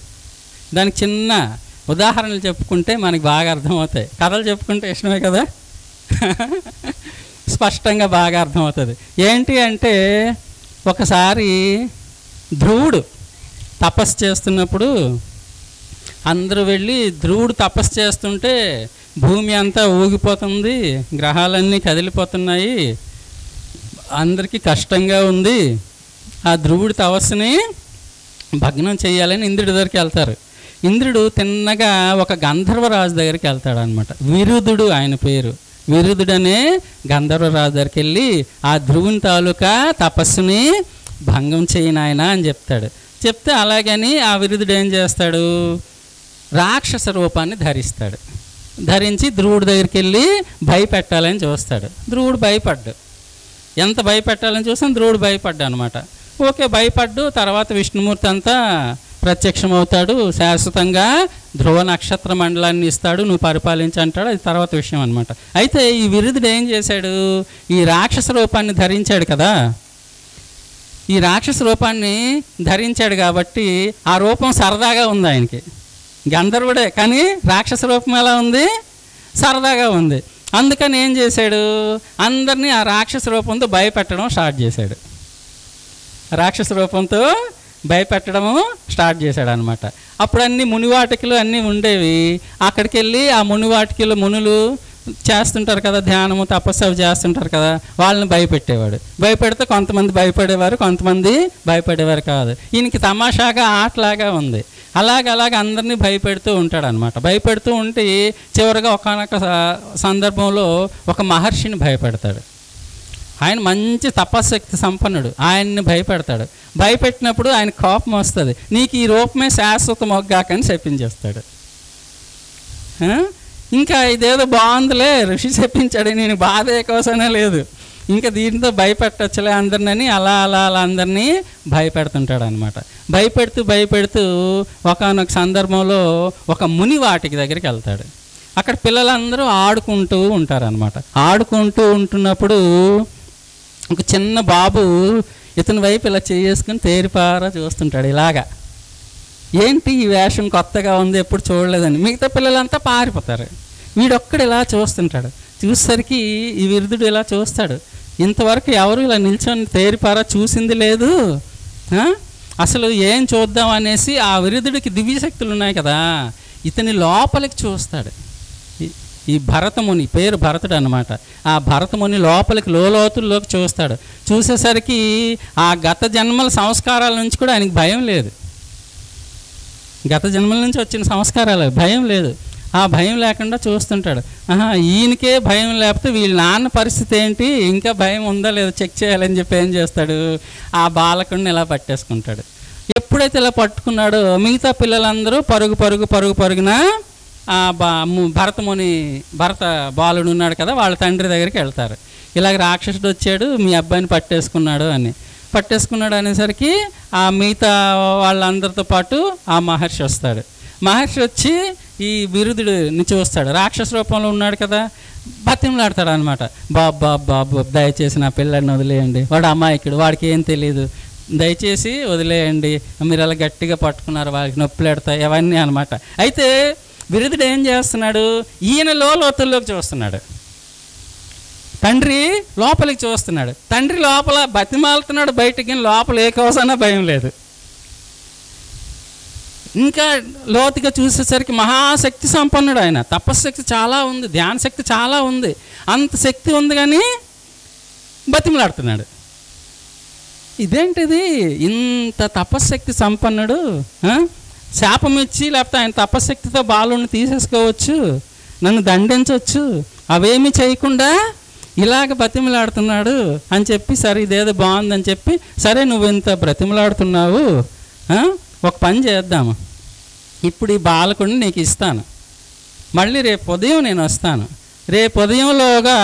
దానికి చిన్న ఉదాహరణలు చెప్పుకుంటే మనకి బాగా అర్థమవుతాయి. కథలు చెప్పుకుంటే ఇష్టమే కదా, స్పష్టంగా బాగా అర్థమవుతుంది. ఏంటి అంటే, ఒకసారి ధ్రువుడు తపస్సు చేస్తున్నప్పుడు అందరూ వెళ్ళి, ధ్రువుడు తపస్సు చేస్తుంటే భూమి అంతా ఊగిపోతుంది, గ్రహాలన్నీ కదిలిపోతున్నాయి, అందరికీ కష్టంగా ఉంది. ఆ ధ్రువుడి తపస్సుని భగ్నం చేయాలని ఇంద్రుడి దగ్గరికి వెళ్తారు. ఇంద్రుడు తిన్నగా ఒక గంధర్వరాజు దగ్గరికి వెళ్తాడు అనమాట. విరుదుడు ఆయన పేరు. విరుదుడనే గంధర్వరాజు దగ్గరికి వెళ్ళి ఆ ధ్రువుని తాలూకా తపస్సుని భంగం చేయనాయన అని చెప్తాడు. చెప్తే అలాగని ఆ విరుదుడు ఏం చేస్తాడు, రాక్షస రూపాన్ని ధరిస్తాడు. ధరించి ధ్రువుడి దగ్గరికి వెళ్ళి భయపెట్టాలని చూస్తాడు. ధ్రువుడు భయపడ్డు. ఎంత భయపెట్టాలని చూస్తాను ధ్రువుడు భయపడ్డా అనమాట. ఓకే, భయపడ్డు. తర్వాత విష్ణుమూర్తి అంతా ప్రత్యక్షమవుతాడు. శాశ్వతంగా ధ్రువ నక్షత్ర మండలాన్ని ఇస్తాడు, నువ్వు పరిపాలించి అంటాడు. అది తర్వాత విషయం అనమాట. అయితే ఈ విరుదుడు ఏం చేశాడు, ఈ రాక్షస రూపాన్ని ధరించాడు కదా. ఈ రాక్షస రూపాన్ని ధరించాడు కాబట్టి ఆ రూపం సరదాగా ఉంది ఆయనకి. గంధర్వుడే కానీ రాక్షస రూపం ఎలా ఉంది, సరదాగా ఉంది. అందుకని ఏం చేశాడు, అందరినీ ఆ రాక్షస రూపంతో భయపెట్టడం స్టార్ట్ చేశాడు. రాక్షస రూపంతో భయపెట్టడము స్టార్ట్ చేశాడు అనమాట. అప్పుడు అన్ని మునివాటికలు అన్నీ ఉండేవి. అక్కడికి వెళ్ళి ఆ మునివాటికలు మునులు చేస్తుంటారు కదా, ధ్యానము తపస్సు అవి చేస్తుంటారు కదా, వాళ్ళని భయపెట్టేవాడు. భయపెడితే కొంతమంది భయపడేవారు, కొంతమంది భయపడేవారు కాదు. ఈయనకి తమాషాగా ఆటలాగా ఉంది. అలాగ అందరినీ భయపెడుతూ ఉంటాడు అనమాట. భయపెడుతూ ఉంటే చివరిగా ఒకానొక సందర్భంలో ఒక మహర్షిని భయపెడతాడు. ఆయన మంచి తపశక్తి సంపన్నుడు, ఆయన్ని భయపెడతాడు. భయపెట్టినప్పుడు ఆయన కోపం వస్తుంది. నీకు ఈ రూపమే శాశ్వత మొగ్గాకని చెప్పించేస్తాడు. ఇంకా ఇదేదో బాగుందిలే, ఋషి చెప్పించాడు, నేను బాధ కోసమే లేదు, ఇంకా దీంతో భయపెట్టచ్చులే అందరిని అలా అందరినీ భయపెడుతుంటాడు అనమాట. భయపెడుతూ ఒకానొక సందర్భంలో ఒక ముని వాటికి దగ్గరికి వెళ్తాడు. అక్కడ పిల్లలందరూ ఆడుకుంటూ ఉంటారనమాట. ఆడుకుంటూ ఉంటున్నప్పుడు ఒక చిన్న బాబు ఇతని వైపు ఇలా చేసుకుని తేరిపారా చూస్తుంటాడు. ఇలాగా ఏంటి ఈ వేషం కొత్తగా ఉంది, ఎప్పుడు చూడలేదని. మిగతా పిల్లలంతా పారిపోతారు. వీడొక్కడు ఇలా చూస్తుంటాడు. చూసేసరికి ఈ విరుదుడు ఇలా చూస్తాడు. ఇంతవరకు ఎవరు ఇలా నిల్చొని తేరిపారా చూసింది లేదు, అసలు ఏం చూద్దాం అనేసి ఆ విరుదుడికి దివ్యశక్తులు ఉన్నాయి కదా, ఇతని లోపలికి చూస్తాడు. ఈ భరతముని పేరు భరతుడు అనమాట. ఆ భరతముని లోపలికి లోతుల్లోకి చూస్తాడు. చూసేసరికి ఆ గత జన్మల సంస్కారాల నుంచి కూడా ఆయనకి భయం లేదు. గత జన్మల నుంచి వచ్చిన సంస్కారాలు భయం లేదు. ఆ భయం లేకుండా చూస్తుంటాడు. ఈయనకే భయం లేకపోతే వీళ్ళ నాన్న పరిస్థితి ఏంటి, ఇంకా భయం ఉందా లేదా చెక్ చేయాలని చెప్పి ఏం చేస్తాడు, ఆ బాలకుడిని ఇలా పట్టేసుకుంటాడు. ఎప్పుడైతే ఇలా పట్టుకున్నాడో మిగతా పిల్లలందరూ పరుగున ఆ భరత బాలుడు ఉన్నాడు కదా, వాళ్ళ తండ్రి దగ్గరికి వెళ్తారు. ఇలాగ రాక్షసుడు వచ్చాడు, మీ అబ్బాయిని పట్టేసుకున్నాడు అనేసరికి ఆ మిగతా వాళ్ళందరితో పాటు ఆ మహర్షి వస్తాడు. మహర్షి వచ్చి ఈ విరుదుడిని చూస్తాడు. రాక్షస రూపంలో ఉన్నాడు కదా, బతిమలాడతాడు అనమాట. బాబు దయచేసి నా పిల్లాడిని వదిలేయండి, వాడు అమాయకుడు, వాడికి ఏం తెలియదు, దయచేసి వదిలేయండి, మీరు అలా గట్టిగా పట్టుకున్నారు, వాళ్ళకి నొప్పులు పెడతాయి అవన్నీ అనమాట. అయితే విరుదుడు ఏం చేస్తున్నాడు, ఈయన లోతుల్లోకి చూస్తున్నాడు. తండ్రి లోపలికి చూస్తున్నాడు. తండ్రి లోపల బతిమాలుతున్నాడు, బయటికి లోపల ఏ కోసమైనా భయం లేదు. ఇంకా లోతుగా చూసేసరికి మహాశక్తి సంపన్నుడు ఆయన. తపశ్శక్తి చాలా ఉంది, ధ్యాన శక్తి చాలా ఉంది. అంత శక్తి ఉంది కానీ బతిమలాడుతున్నాడు. ఇదేంటిది, ఇంత తపశ్శక్తి సంపన్నుడు శాపం ఇచ్చి లేకపోతే ఆయన తపశ్శక్తితో బాలుని తీసేసుకోవచ్చు, నన్ను దండించవచ్చు, అవేమీ చేయకుండా ఇలాగ బతిమలాడుతున్నాడు అని చెప్పి, సరే ఇదేదో బాగుందని చెప్పి, సరే నువ్వు ఇంత బ్రతిమలాడుతున్నావు, ఒక పని చేద్దాము, ఇప్పుడు ఈ బాలకుడిని నీకు ఇస్తాను, మళ్ళీ రేపు ఉదయం నేను వస్తాను, రేపు ఉదయంలోగా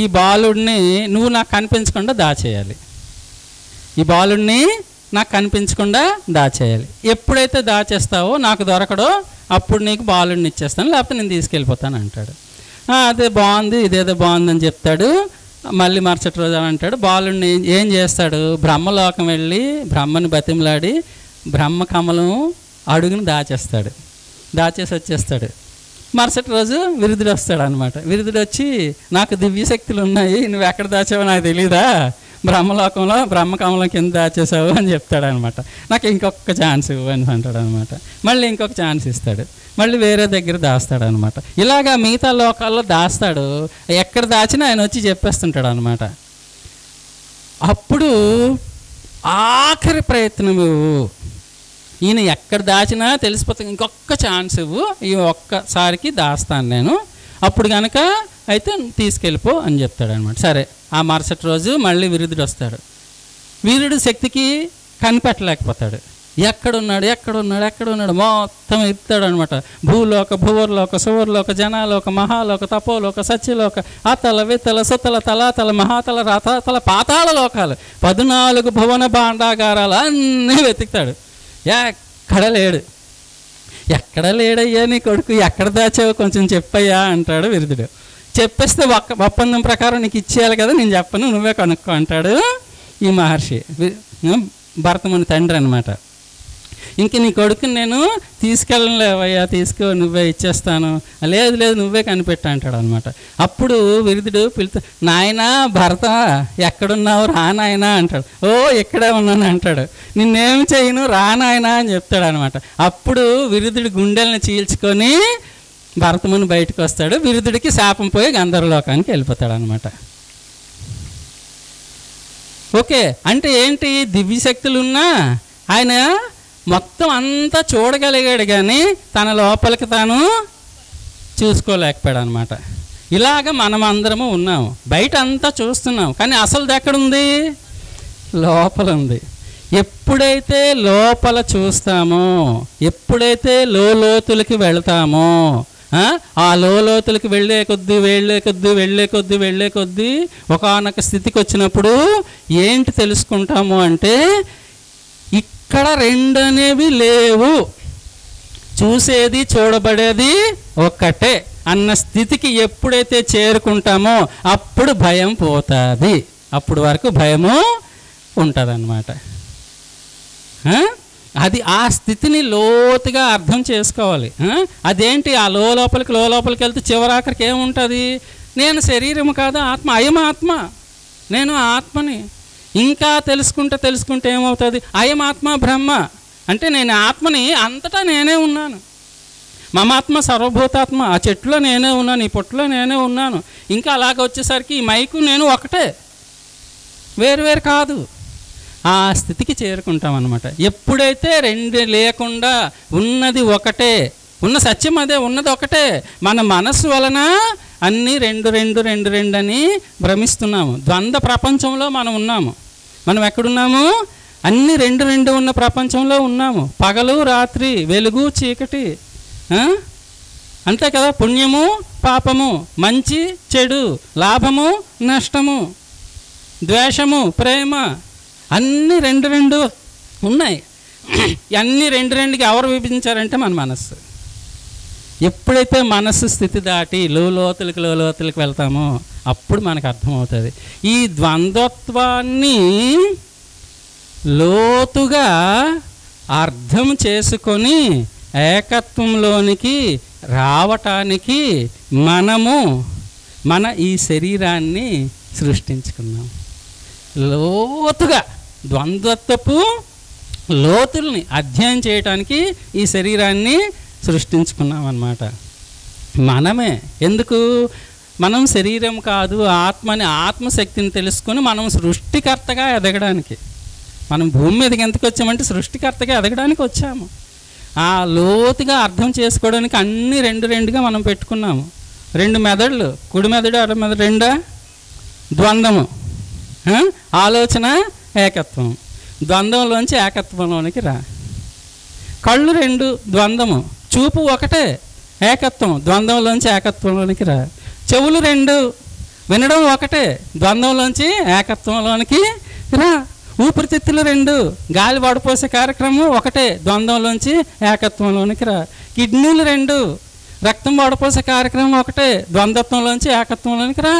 ఈ బాలుడిని నువ్వు నాకు కనిపించకుండా దాచేయాలి, ఈ బాలుడిని నాకు కనిపించకుండా దాచేయాలి. ఎప్పుడైతే దాచేస్తావో నాకు దొరకడో అప్పుడు నీకు బాలుడిని ఇచ్చేస్తాను, లేకపోతే నేను తీసుకెళ్ళిపోతాను అంటాడు. అదే బాగుంది, ఇదేదో బాగుందని చెప్తాడు. మళ్ళీ మరుసటి రోజు అంటాడు, బాలుడిని ఏం చేస్తాడు, బ్రహ్మలోకం వెళ్ళి బ్రహ్మని బతిమలాడి బ్రహ్మ కమలం అడుగుని దాచేసి వచ్చేస్తాడు. మరుసటి రోజు విరుదుడు వస్తాడు అనమాట. విరుదుడు వచ్చి, నాకు దివ్యశక్తులు ఉన్నాయి, నువ్వు ఎక్కడ దాచావో నాకు తెలీదా, బ్రహ్మలోకంలో బ్రహ్మకమలం కింద దాచేసావు అని చెప్తాడనమాట. నాకు ఇంకొక ఛాన్స్ ఇవ్వు అని అంటాడు అనమాట. మళ్ళీ ఇంకొక ఛాన్స్ ఇస్తాడు, మళ్ళీ వేరే దగ్గర దాస్తాడనమాట. ఇలాగా మిగతా లోకాల్లో దాస్తాడు. ఎక్కడ దాచినా ఆయన వచ్చి చెప్పేస్తుంటాడు అనమాట. అప్పుడు ఆఖరి ప్రయత్నం ఈయన ఎక్కడ దాచినా తెలిసిపోతుంది, ఇంకొక ఛాన్స్ ఇవ్వు, ఈ ఒక్కసారికి దాస్తాను నేను, అప్పుడు కనుక అయితే తీసుకెళ్ళిపో అని చెప్తాడు అనమాట. సరే, ఆ మరుసటి రోజు మళ్ళీ విరుధుడు వస్తాడు. వీరుడు శక్తికి కనిపెట్టలేకపోతాడు, ఎక్కడున్నాడు మొత్తం ఎత్తాడు అనమాట. భూలోక, భువర్లోక, సువర్లోక, జనాలోక, మహాలోక, తపోలోక, సత్యలోక, అతల, వితల, సుతల, తలాతల, మహాతల, రథాతల, పాతాళ లోకాలు, 14 భువన భాండాగారాలు అన్నీ వెతుకుతాడు. ఎక్కడ లేడయ్యా నీ కొడుకు, ఎక్కడ దాచావు కొంచెం చెప్పయ్యా అంటాడు విరుధుడు. చెప్పేస్తే ఒప్పందం ప్రకారం నీకు ఇచ్చేయాలి కదా, నేను చెప్పను, నువ్వే కనుక్కో అంటాడు ఈ మహర్షి, భరతముని తండ్రి అనమాట. ఇంక నీ కొడుకుని నేను తీసుకెళ్ళలేవయ్యా, తీసుకో, నువ్వే ఇచ్చేస్తాను, లేదు నువ్వే కనిపెట్టా అంటాడు అనమాట. అప్పుడు విరుధుడు నాయనా భరత ఎక్కడున్నావు, రా నాయనా అంటాడు. ఓ ఇక్కడే ఉన్నాను అంటాడు. నిన్నేం చేయను, రా నాయనా అని చెప్తాడు అనమాట. అప్పుడు విరుధుడి గుండెలను చీల్చుకొని భరతముని బయటకు వస్తాడు. విరుధుడికి శాపం పోయి గంధర్వలోకానికి వెళ్ళిపోతాడు అనమాట. ఓకే, అంటే ఏంటి, దివ్యశక్తులున్నా ఆయన మొత్తం అంతా చూడగలిగాడు కానీ తన లోపలికి తాను చూసుకోలేకపోయాడు అనమాట. ఇలాగ మనం అందరము ఉన్నాము, బయట అంతా చూస్తున్నాం కానీ అసలు ఎక్కడుంది, లోపల ఉంది. ఎప్పుడైతే లోపల చూస్తామో, ఎప్పుడైతే లోతులకి వెళతామో, ఆ లోతులకి వెళ్ళే కొద్దీ ఒకానొక స్థితికి వచ్చినప్పుడు ఏంటి తెలుసుకుంటాము అంటే, ఇక్కడ 2 అనేవి లేవు, చూసేది చూడబడేది ఒక్కటే అన్న స్థితికి ఎప్పుడైతే చేరుకుంటామో అప్పుడు భయం పోతుంది. అప్పుడు వరకు భయము ఉంటుంది అన్నమాట. అది ఆ స్థితిని లోతుగా అర్థం చేసుకోవాలి. అదేంటి, ఆ లోపలికి వెళ్తే చివరాఖరికి ఏముంటుంది, నేను శరీరము కాదు ఆత్మ, అయం ఆత్మ, నేను ఆత్మని. ఇంకా తెలుసుకుంటే ఏమవుతుంది, అయం ఆత్మ బ్రహ్మ, అంటే నేను ఆత్మని, అంతటా నేనే ఉన్నాను. మమాత్మ సర్వభూతాత్మ, ఆ చెట్టులో నేనే ఉన్నాను, ఈ పొట్టులో నేనే ఉన్నాను. ఇంకా అలాగ వచ్చేసరికి ఈ మైకు నేను ఒకటే, వేరు కాదు. ఆ స్థితికి చేరుకుంటాం అన్నమాట. ఎప్పుడైతే 2 లేకుండా ఉన్నది ఒకటే, ఉన్న సత్యం అదే, ఉన్నది ఒకటే. మన మనస్సు వలన అన్నీ 2 అని భ్రమిస్తున్నాము. ద్వంద్వ ప్రపంచంలో మనం ఉన్నాము. మనం ఎక్కడున్నాము, అన్నీ 2 ఉన్న ప్రపంచంలో ఉన్నాము. పగలు రాత్రి, వెలుగు చీకటి, అంతే కదా, పుణ్యము పాపము, మంచి చెడు, లాభము నష్టము, ద్వేషము ప్రేమ, అన్నీ 2 ఉన్నాయి. అన్నీ 2కి ఎవరు విభజించారంటే మన మనస్సు. ఎప్పుడైతే మనస్సు స్థితి దాటి లోతులకి వెళ్తామో అప్పుడు మనకు అర్థమవుతుంది. ఈ ద్వంద్వత్వాన్ని లోతుగా అర్థం చేసుకొని ఏకత్వంలోనికి రావటానికి మనము మన ఈ శరీరాన్ని సృష్టించుకున్నాం. లోతుగా ద్వంద్వత్వపు లోతుల్ని అధ్యయనం చేయటానికి ఈ శరీరాన్ని సృష్టించుకున్నాం అన్నమాట. మనమే ఎందుకు, మనం శరీరం కాదు ఆత్మని, ఆత్మశక్తిని తెలుసుకొని మనం సృష్టికర్తగా ఎదగడానికి. మనం భూమి మీదకి ఎందుకు వచ్చామంటే సృష్టికర్తగా ఎదగడానికి వచ్చాము. ఆ లోతుగా అర్థం చేసుకోవడానికి అన్నీ 2గా మనం పెట్టుకున్నాము. 2 మెదడులు, కుడి మెదడు అర మెదడు, 2 ద్వంద్వము, ఆలోచన ఏకత్వం, ద్వంద్వంలోంచి ఏకత్వంలోనికి రా. కళ్ళు 2 ద్వంద్వము, చూపు ఒకటే ఏకత్వం, ద్వంద్వంలోంచి ఏకత్వంలోనికి రా. చెవులు 2 వినడం ఒకటే, ద్వంద్వంలోంచి ఏకత్వంలోనికి రా. ఊపిరితిత్తులు 2 గాలి వడపోసే కార్యక్రమం ఒకటే, ద్వంద్వంలోంచి ఏకత్వంలోనికి రా. కిడ్నీలు 2 రక్తం వడపోసే కార్యక్రమం ఒకటే, ద్వంద్వత్వంలోంచి ఏకత్వంలోనికి రా.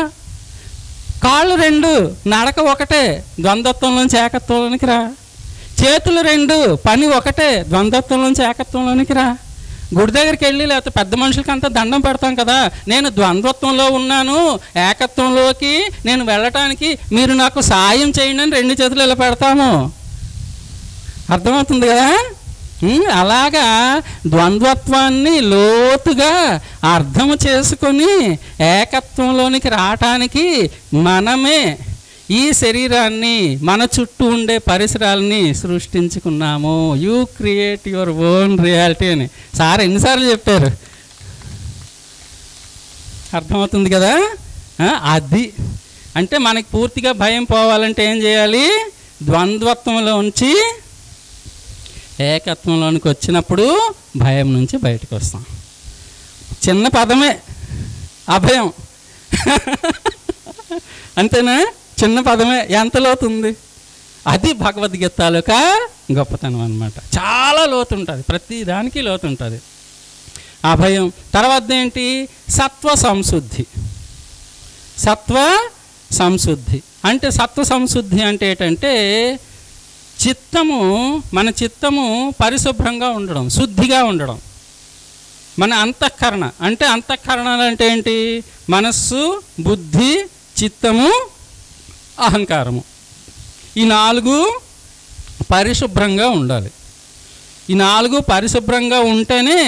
కాళ్ళు 2 నడక ఒకటే, ద్వంద్వత్వంలోంచి ఏకత్వంలోనికి రా. చేతులు 2 పని ఒకటే, ద్వంద్వత్వంలోంచి ఏకత్వంలోనికి రా. గుడి దగ్గరికి వెళ్ళి లేకపోతే పెద్ద మనుషులకి అంతా దండం పెడతాం కదా, నేను ద్వంద్వత్వంలో ఉన్నాను, ఏకత్వంలోకి నేను వెళ్ళటానికి మీరు నాకు సాయం చేయండి అని 2 చేతులు ఇలా పెడతాము. అర్థమవుతుంది కదా. అలాగా ద్వంద్వత్వాన్ని లోతుగా అర్థం చేసుకొని ఏకత్వంలోనికి రావటానికి మనమే ఈ శరీరాన్ని మన చుట్టూ ఉండే పరిసరాలని సృష్టించుకున్నాము. You create your own reality అని సార్ ఎన్నిసార్లు చెప్పారు, అర్థమవుతుంది కదా. అది అంటే మనకి పూర్తిగా భయం పోవాలంటే ఏం చేయాలి, ద్వంద్వత్వంలో ఉంచి ఏకత్వంలోనికి వచ్చినప్పుడు భయం నుంచి బయటకు వస్తాం. చిన్న పదమే అభయం అంతేనా, చిన్న పదమే ఎంత లోతుంది. అది భగవద్గీత తాలూకా గొప్పతనం అన్నమాట. చాలా లోతు ఉంటుంది, ప్రతి దానికి లోతు ఉంటుంది. అభయం తర్వాత ఏంటి, సత్వ సంశుద్ధి. సత్వ సంశుద్ధి అంటే సత్వ సంశుద్ధి అంటే ఏంటంటే మన చిత్తము పరిశుభ్రంగా ఉండడం, శుద్ధిగా ఉండడం. మన అంతఃకరణ అంటే అంతఃకరణలు అంటే ఏంటి, మనస్సు, బుద్ధి, చిత్తము, అహంకారము. ఈ 4 పరిశుభ్రంగా ఉండాలి. ఈ 4 పరిశుభ్రంగా ఉంటేనే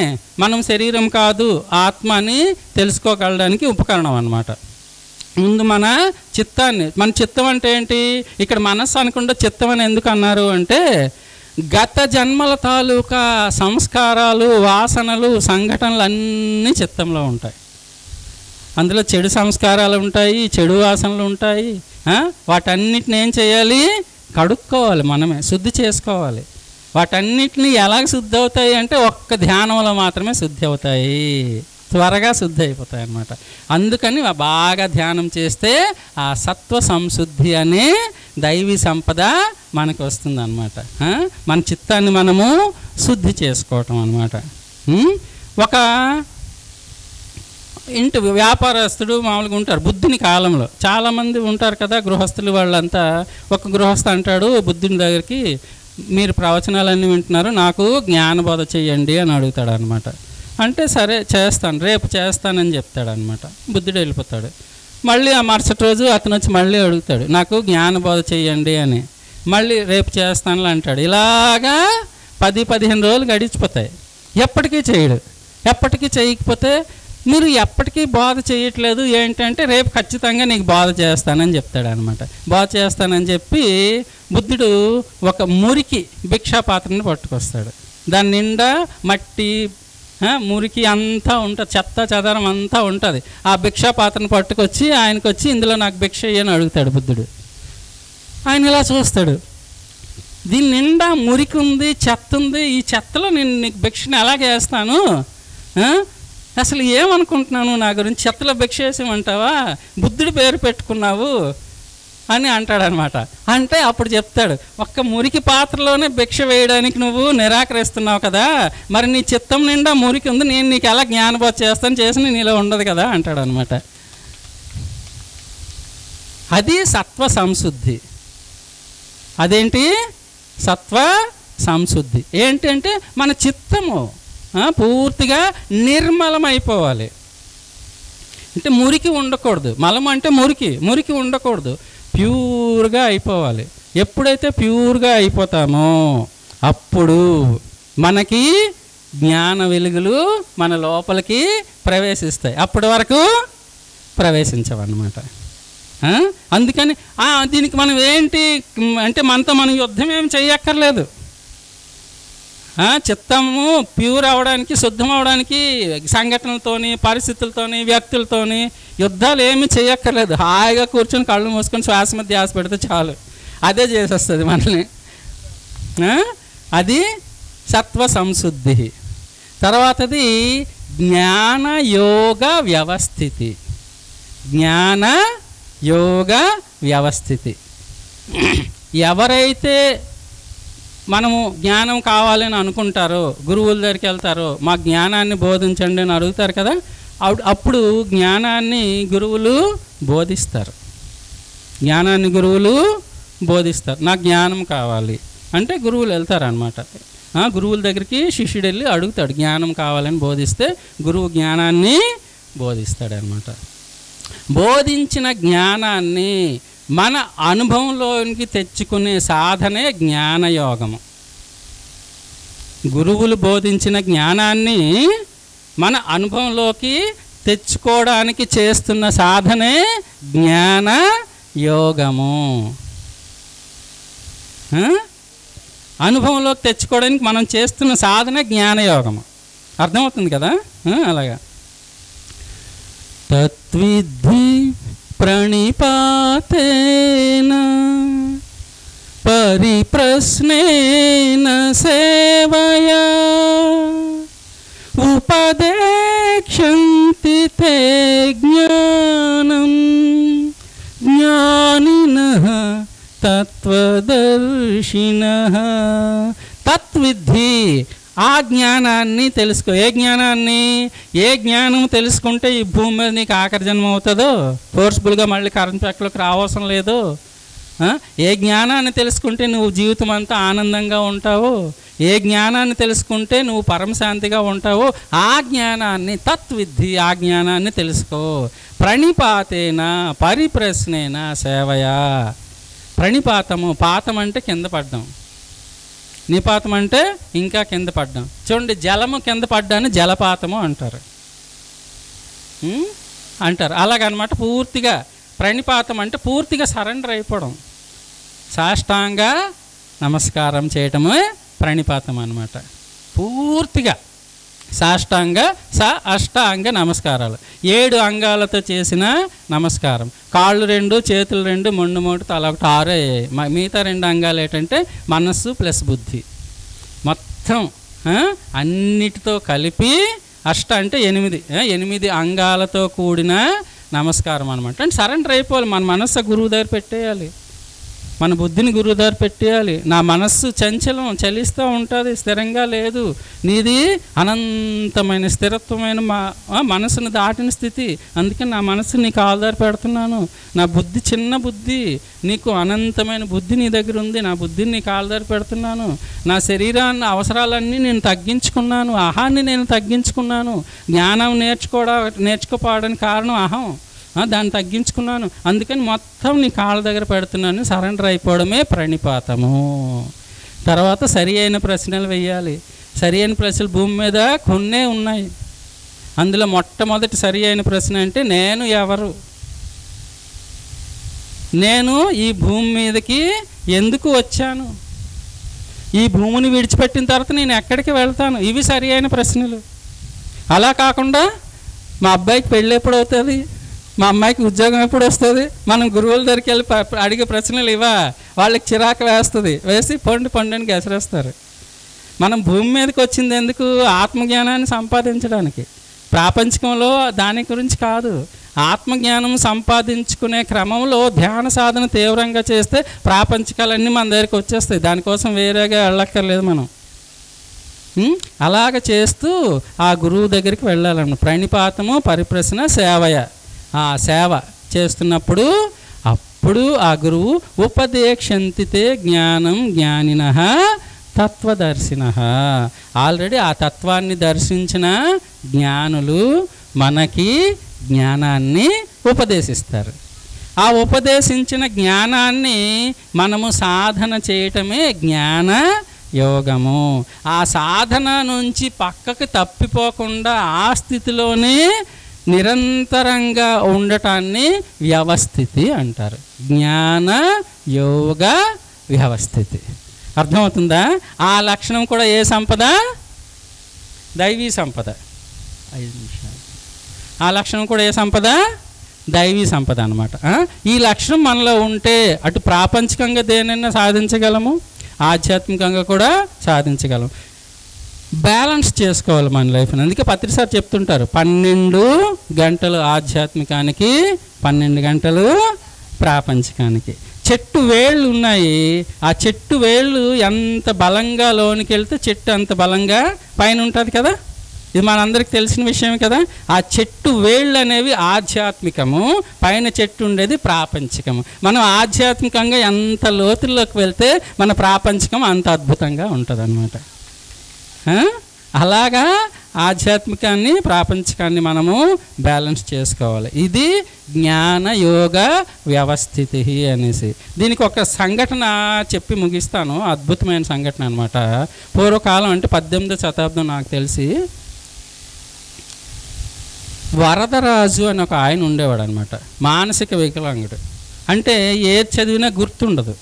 మనం శరీరం కాదు ఆత్మ అని తెలుసుకోగలడానికి ఉపకరణం అన్నమాట. ముందు మన చిత్తం అంటే ఏంటి, ఇక్కడ మనస్సు అనకుండా చిత్తం అని ఎందుకు అన్నారు అంటే గత జన్మల తాలూకా సంస్కారాలు, వాసనలు, సంఘటనలు అన్నీ చిత్తంలో ఉంటాయి. అందులో చెడు సంస్కారాలు ఉంటాయి, చెడు వాసనలు ఉంటాయి. వాటన్నిటిని ఏం చేయాలి, కడుక్కోవాలి, మనమే శుద్ధి చేసుకోవాలి. వాటన్నిటిని ఎలాగ శుద్ధి అవుతాయి అంటే ఒక్క ధ్యానంలో మాత్రమే శుద్ధి అవుతాయి, త్వరగా శుద్ధి అయిపోతాయి అన్నమాట. అందుకని బాగా ధ్యానం చేస్తే ఆ సత్వ సంశుద్ధి అనే దైవీ సంపద మనకు వస్తుంది అన్నమాట. మన చిత్తాన్ని మనము శుద్ధి చేసుకోవటం అన్నమాట. ఒక ఇంటి వ్యాపారస్తుడు మామూలుగా ఉంటారు బుద్ధుని కాలంలో, చాలామంది ఉంటారు కదా గృహస్థులు. వాళ్ళంతా ఒక గృహస్థ అంటాడు బుద్ధుని దగ్గరికి, మీరు ప్రవచనాలన్నీ వింటున్నారు, నాకు జ్ఞానబోధ చెయ్యండి అని అడుగుతాడు అనమాట. అంటే సరే చేస్తాను, రేపు చేస్తానని చెప్తాడు అనమాట. బుద్ధుడు వెళ్ళిపోతాడు. మళ్ళీ ఆ మరుసటి రోజు అతను వచ్చి మళ్ళీ అడుగుతాడు, నాకు జ్ఞానబోధ చెయ్యండి అని. మళ్ళీ రేపు చేస్తానులే అంటాడు. ఇలాగా 10-15 రోజులు గడిచిపోతాయి. ఎప్పటికీ చేయడు. ఎప్పటికీ చేయకపోతే మీరు ఎప్పటికీ బోధ చేయట్లేదు ఏంటంటే రేపు ఖచ్చితంగా నీకు బోధ చేస్తానని చెప్తాడు అనమాట. బోధ చేస్తానని చెప్పి బుద్ధుడు ఒక మురికి భిక్షాపాత్రని పట్టుకొస్తాడు. దాని నిండా మట్టి, మురికి అంతా ఉంటుంది, చెత్త చెదారం అంతా ఉంటుంది. ఆ భిక్షాపాత్రను పట్టుకొచ్చి ఆయనకు వచ్చి ఇందులో నాకు భిక్ష అని అడుగుతాడు బుద్ధుడు. ఆయన ఇలా చూస్తాడు, దీని నిండా మురికి ఉంది, చెత్త ఉంది, ఈ చెత్తలో నేను నీకు భిక్షని ఎలాగ వేస్తాను, అసలు ఏమనుకుంటున్నాను నా గురించి, చెత్తలో భిక్ష వేసేమంటావా, బుద్ధుడి పేరు పెట్టుకున్నావు అని అంటాడనమాట. అంటే అప్పుడు చెప్తాడు, ఒక్క మురికి పాత్రలోనే భిక్ష వేయడానికి నువ్వు నిరాకరిస్తున్నావు కదా, మరి నీ చిత్తం నిండా మురికి ఉంది, నేను నీకు ఎలా జ్ఞానబోధ చేస్తాను, చేసిన నీలో ఉండదు కదా అంటాడనమాట. అది సత్వ సంశుద్ధి. అదేంటి సత్వ సంశుద్ధి ఏంటంటే మన చిత్తము పూర్తిగా నిర్మలమైపోవాలి. అంటే మురికి ఉండకూడదు. మలం అంటే మురికి ఉండకూడదు, ప్యూర్గా అయిపోవాలి. ఎప్పుడైతే ప్యూర్గా అయిపోతామో అప్పుడు మనకి జ్ఞాన వెలుగులు మన లోపలికి ప్రవేశిస్తాయి. అప్పటి వరకు ప్రవేశించవన్నమాట. అందుకని దీనికి మనం ఏంటి అంటే మనతో మనం యుద్ధం ఏమి చేయక్కర్లేదు. చిత్తము ప్యూర్ అవడానికి, శుద్ధం అవడానికి సంఘటనలతోని, పరిస్థితులతోని, వ్యక్తులతోని యుద్ధాలు ఏమీ చేయక్కర్లేదు. హాయిగా కూర్చొని కళ్ళు మూసుకొని శ్వాస మీద ధ్యాస పెడితే చాలు, అదే చేసేస్తుంది మనల్ని. అది సత్వ సంశుద్ధి. తర్వాతది జ్ఞాన యోగ వ్యవస్థితి. జ్ఞాన యోగ వ్యవస్థితి. ఎవరైతే మనము జ్ఞానం కావాలని అనుకుంటారో, గురువుల దగ్గరికి వెళ్తారో, మా జ్ఞానాన్ని బోధించండి అని అడుగుతారు కదా, అప్పుడు జ్ఞానాన్ని గురువులు బోధిస్తారు. జ్ఞానాన్ని గురువులు బోధిస్తారు. నాకు జ్ఞానం కావాలి అంటే గురువులు వెళ్తారనమాట. గురువుల దగ్గరికి శిష్యుడు వెళ్ళి అడుగుతాడు, జ్ఞానం కావాలని బోధిస్తే గురువు జ్ఞానాన్ని బోధిస్తాడనమాట. బోధించిన జ్ఞానాన్ని మన అనుభవంలోనికి తెచ్చుకునే సాధనే జ్ఞానయోగము. గురువులు బోధించిన జ్ఞానాన్ని మన అనుభవంలోకి తెచ్చుకోవడానికి చేస్తున్న సాధనే జ్ఞాన యోగము. అనుభవంలోకి తెచ్చుకోవడానికి మనం చేస్తున్న సాధన జ్ఞానయోగము. అర్థమవుతుంది కదా? అలాగా తత్విద్ధి ప్రణిపాతేన పరిప్రశ్నేన సేవయా ఉపదేక్షంతి తే జ్ఞానం జ్ఞానినః తత్వదర్శినః. తత్విద్ధి, ఆ జ్ఞానాన్ని తెలుసుకో. ఏ జ్ఞానాన్ని? ఏ జ్ఞానం తెలుసుకుంటే ఈ భూమి మీద నీకు ఆఖరి జన్మ అవుతుందో, ఫోర్స్ఫుల్గా మళ్ళీ కరెంట్ ప్యాక్లోకి రావసరం లేదు. ఏ జ్ఞానాన్ని తెలుసుకుంటే నువ్వు జీవితం అంతా ఆనందంగా ఉంటావు, ఏ జ్ఞానాన్ని తెలుసుకుంటే నువ్వు పరమశాంతిగా ఉంటావు, ఆ జ్ఞానాన్ని తత్విద్ధి, ఆ జ్ఞానాన్ని తెలుసుకో. ప్రణిపాతేన పరిప్రశ్నేన సేవయా. ప్రణిపాతము, పాతం అంటే కింద పడ్డాం, నిపాతం అంటే ఇంకా కింద పడ్డాం. చూడండి, జలము కింద పడ్డాను జలపాతము అంటారు. అలాగనమాట. పూర్తిగా ప్రణిపాతం అంటే పూర్తిగా సరెండర్ అయిపోవడం, సాష్టాంగ నమస్కారం చేయటమే ప్రణిపాతం అన్నమాట. పూర్తిగా సాష్టాంగ అష్టాంగ నమస్కారాలు, 7 అంగాలతో చేసిన నమస్కారం. కాళ్ళు 2, చేతులు 2, మొండు 3, తల 1, 6 అయ్యాయి. మిగతా 2 అంగాలు ఏంటంటే మనస్సు ప్లస్ బుద్ధి. మొత్తం అన్నిటితో కలిపి అష్ట అంటే 8 అంగాలతో కూడిన నమస్కారం అనమాట. అంటే సరెండర్ అయిపోవాలి. మన మనస్సు గురువు దగ్గర పెట్టేయాలి, మన బుద్ధిని గురువు దగ్గర పెట్టేయాలి. నా మనస్సు చంచలం, చలిస్తూ ఉంటుంది, స్థిరంగా లేదు. నీది అనంతమైన స్థిరత్వమైన మనసును దాటిన స్థితి. అందుకని నా మనస్సు నీకు ఆధార పెడుతున్నాను. నా బుద్ధి చిన్న బుద్ధి, నీకు అనంతమైన బుద్ధి నీ దగ్గర ఉంది. నా బుద్ధిని నీకు ఆధార పెడుతున్నాను. నా శరీరాన్ని అవసరాలన్నీ నేను తగ్గించుకున్నాను, అహాన్ని నేను తగ్గించుకున్నాను. జ్ఞానం నేర్చుకోపోవడానికి కారణం అహం, దాన్ని తగ్గించుకున్నాను. అందుకని మొత్తం నీ కాళ్ళ దగ్గర పెడుతున్నాను. సరెండర్ అయిపోవడమే ప్రణిపాతము. తర్వాత సరి అయిన ప్రశ్నలు వేయాలి. సరి అయిన ప్రశ్నలు భూమి మీద కొన్నే ఉన్నాయి. అందులో మొట్టమొదటి సరి అయిన ప్రశ్న అంటే నేను ఎవరు, నేను ఈ భూమి మీదకి ఎందుకు వచ్చాను, ఈ భూమిని విడిచిపెట్టిన తర్వాత నేను ఎక్కడికి వెళ్తాను. ఇవి సరి అయిన ప్రశ్నలు. అలా కాకుండా మా అబ్బాయికి పెళ్ళి ఎప్పుడు అవుతుంది, మా అమ్మాయికి ఉద్యోగం ఎప్పుడు వస్తుంది, మనం గురువుల దగ్గరికి వెళ్ళి అడిగే ప్రశ్నలు ఇవా. వాళ్ళకి చిరాకు వేసి పండుని గెసరేస్తారు. మనం భూమి మీదకి వచ్చింది ఎందుకు? ఆత్మజ్ఞానాన్ని సంపాదించడానికి. ప్రాపంచికంలో దాని గురించి కాదు. ఆత్మజ్ఞానం సంపాదించుకునే క్రమంలో ధ్యాన సాధన తీవ్రంగా చేస్తే ప్రాపంచికాలన్నీ మన దగ్గరికి వచ్చేస్తాయి. దానికోసం వేరేగా వెళ్ళక్కర్లేదు మనం. అలాగ చేస్తూ ఆ గురువు దగ్గరికి వెళ్ళాలన్న ప్రణిపాతము పరిప్రశ్న సేవయ. ఆ సేవ చేస్తున్నప్పుడు అప్పుడు ఆ గురువు ఉపదేక్షంతితే జ్ఞానం జ్ఞానినః తత్వదర్శినః. ఆల్రెడీ ఆ తత్వాన్ని దర్శించిన జ్ఞానులు మనకి జ్ఞానాన్ని ఉపదేశిస్తారు. ఆ ఉపదేశించిన జ్ఞానాన్ని మనము సాధన చేయటమే జ్ఞాన యోగము. ఆ సాధన నుంచి పక్కకు తప్పిపోకుండా ఆ స్థితిలోనే నిరంతరంగా ఉండటాన్ని వ్యవస్థితి అంటారు. జ్ఞాన యోగ వ్యవస్థితి. అర్థమవుతుందా? ఆ లక్షణం కూడా ఏ సంపద? దైవీ సంపద. 5 నిమిషాలు. ఆ లక్షణం కూడా ఏ సంపద? దైవీ సంపద అన్నమాట. ఈ లక్షణం మనలో ఉంటే అటు ప్రాపంచికంగా దేనైనా సాధించగలము, ఆధ్యాత్మికంగా కూడా సాధించగలం. బ్యాలెన్స్ చేసుకోవాలి మన లైఫ్ని. అందుకే పత్రిసారి చెప్తుంటారు 12 గంటలు ఆధ్యాత్మికానికి, 12 గంటలు ప్రాపంచికానికి. చెట్టు వేళ్ళు ఉన్నాయి. ఆ చెట్టు వేళ్ళు ఎంత బలంగా లోనికి వెళ్తే చెట్టు అంత బలంగా పైన ఉంటుంది కదా. ఇది మనందరికి తెలిసిన విషయం కదా. ఆ చెట్టు వేళ్ళు అనేవి ఆధ్యాత్మికము, పైన చెట్టు ఉండేది ప్రాపంచికము. మనం ఆధ్యాత్మికంగా ఎంత లోతుల్లోకి వెళ్తే మన ప్రాపంచికం అంత అద్భుతంగా ఉంటుంది అన్నమాట. అలాగా ఆధ్యాత్మికాన్ని ప్రాపంచికాన్ని మనము బ్యాలెన్స్ చేసుకోవాలి. ఇది జ్ఞాన యోగ వ్యవస్థితి అనేసి. దీనికి ఒక సంఘటన చెప్పి ముగిస్తాను. అద్భుతమైన సంఘటన అనమాట. పూర్వకాలం అంటే 18వ శతాబ్దం నాకు తెలిసి వరదరాజు అని ఒక ఆయన ఉండేవాడు అనమాట. మానసిక వికలాంగుడు. అంటే ఏది చదివినా గుర్తుండదు,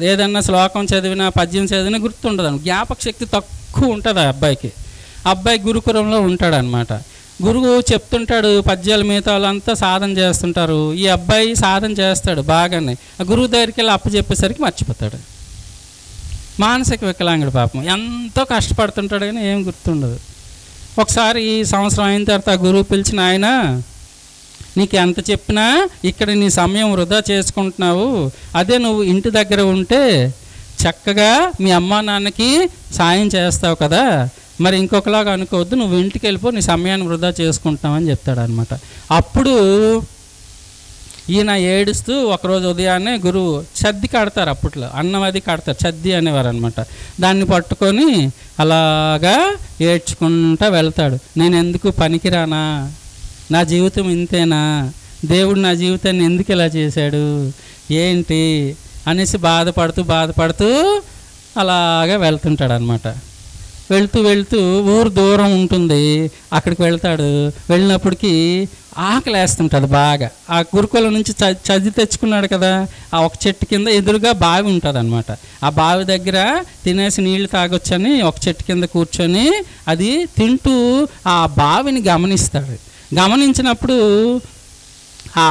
ఏదన్నా శ్లోకం చదివినా పద్యం చదివినా గుర్తుండదు. జ్ఞాపక శక్తి తక్కువ ఉంటుంది ఆ అబ్బాయికి. అబ్బాయి గురుకులంలో ఉంటాడనమాట. గురువు చెప్తుంటాడు పద్యాల, మిగతా వాళ్ళంతా సాధన చేస్తుంటారు. ఈ అబ్బాయి సాధన చేస్తాడు బాగానే. ఆ గురువు దగ్గరికి వెళ్ళి అప్పచెప్పేసరికి మర్చిపోతాడు. మానసిక వికలాంగుడు పాపం, ఎంతో కష్టపడుతుంటాడు కానీ ఏం గుర్తుండదు. ఒకసారి ఈ సంవత్సరం అయిన తర్వాత ఆ గురువు పిలిచిన, ఆయన నీకు ఎంత చెప్పినా ఇక్కడ నీ సమయం వృధా చేసుకుంటున్నావు, అదే నువ్వు ఇంటి దగ్గర ఉంటే చక్కగా మీ అమ్మా నాన్నకి సాయం చేస్తావు కదా, మరి ఇంకొకలాగా అనుకోవద్దు, నువ్వు ఇంటికి వెళ్ళిపో, నీ సమయాన్ని వృధా చేసుకుంటున్నావని చెప్తాడనమాట. అప్పుడు ఈయన ఏడుస్తూ ఒకరోజు ఉదయాన్నే గురువు చద్ది కడతారు, అప్పట్లో అన్నం అది కడతారు, చద్ది అనేవారు అనమాట. దాన్ని పట్టుకొని అలాగా ఏడ్చుకుంటూ వెళ్తాడు. నేను ఎందుకు పనికిరానా, నా జీవితం ఇంతేనా, దేవుడు నా జీవితాన్ని ఎందుకు ఇలా చేశాడు ఏంటి అనేసి బాధపడుతూ అలాగా వెళ్తుంటాడు అనమాట. వెళ్తూ ఊరు దూరం ఉంటుంది, అక్కడికి వెళ్తాడు. వెళ్ళినప్పటికీ ఆకలి వేస్తుంటుంది బాగా. ఆ గురుకులం నుంచి చదివి తెచ్చుకున్నాడు కదా, ఆ ఒక చెట్టు కింద ఎదురుగా బావి ఉంటుంది అనమాట. ఆ బావి దగ్గర తినేసి నీళ్లు తాగొచ్చని ఒక చెట్టు కింద కూర్చొని అది తింటూ ఆ బావిని గమనిస్తాడు. గమనించినప్పుడు ఆ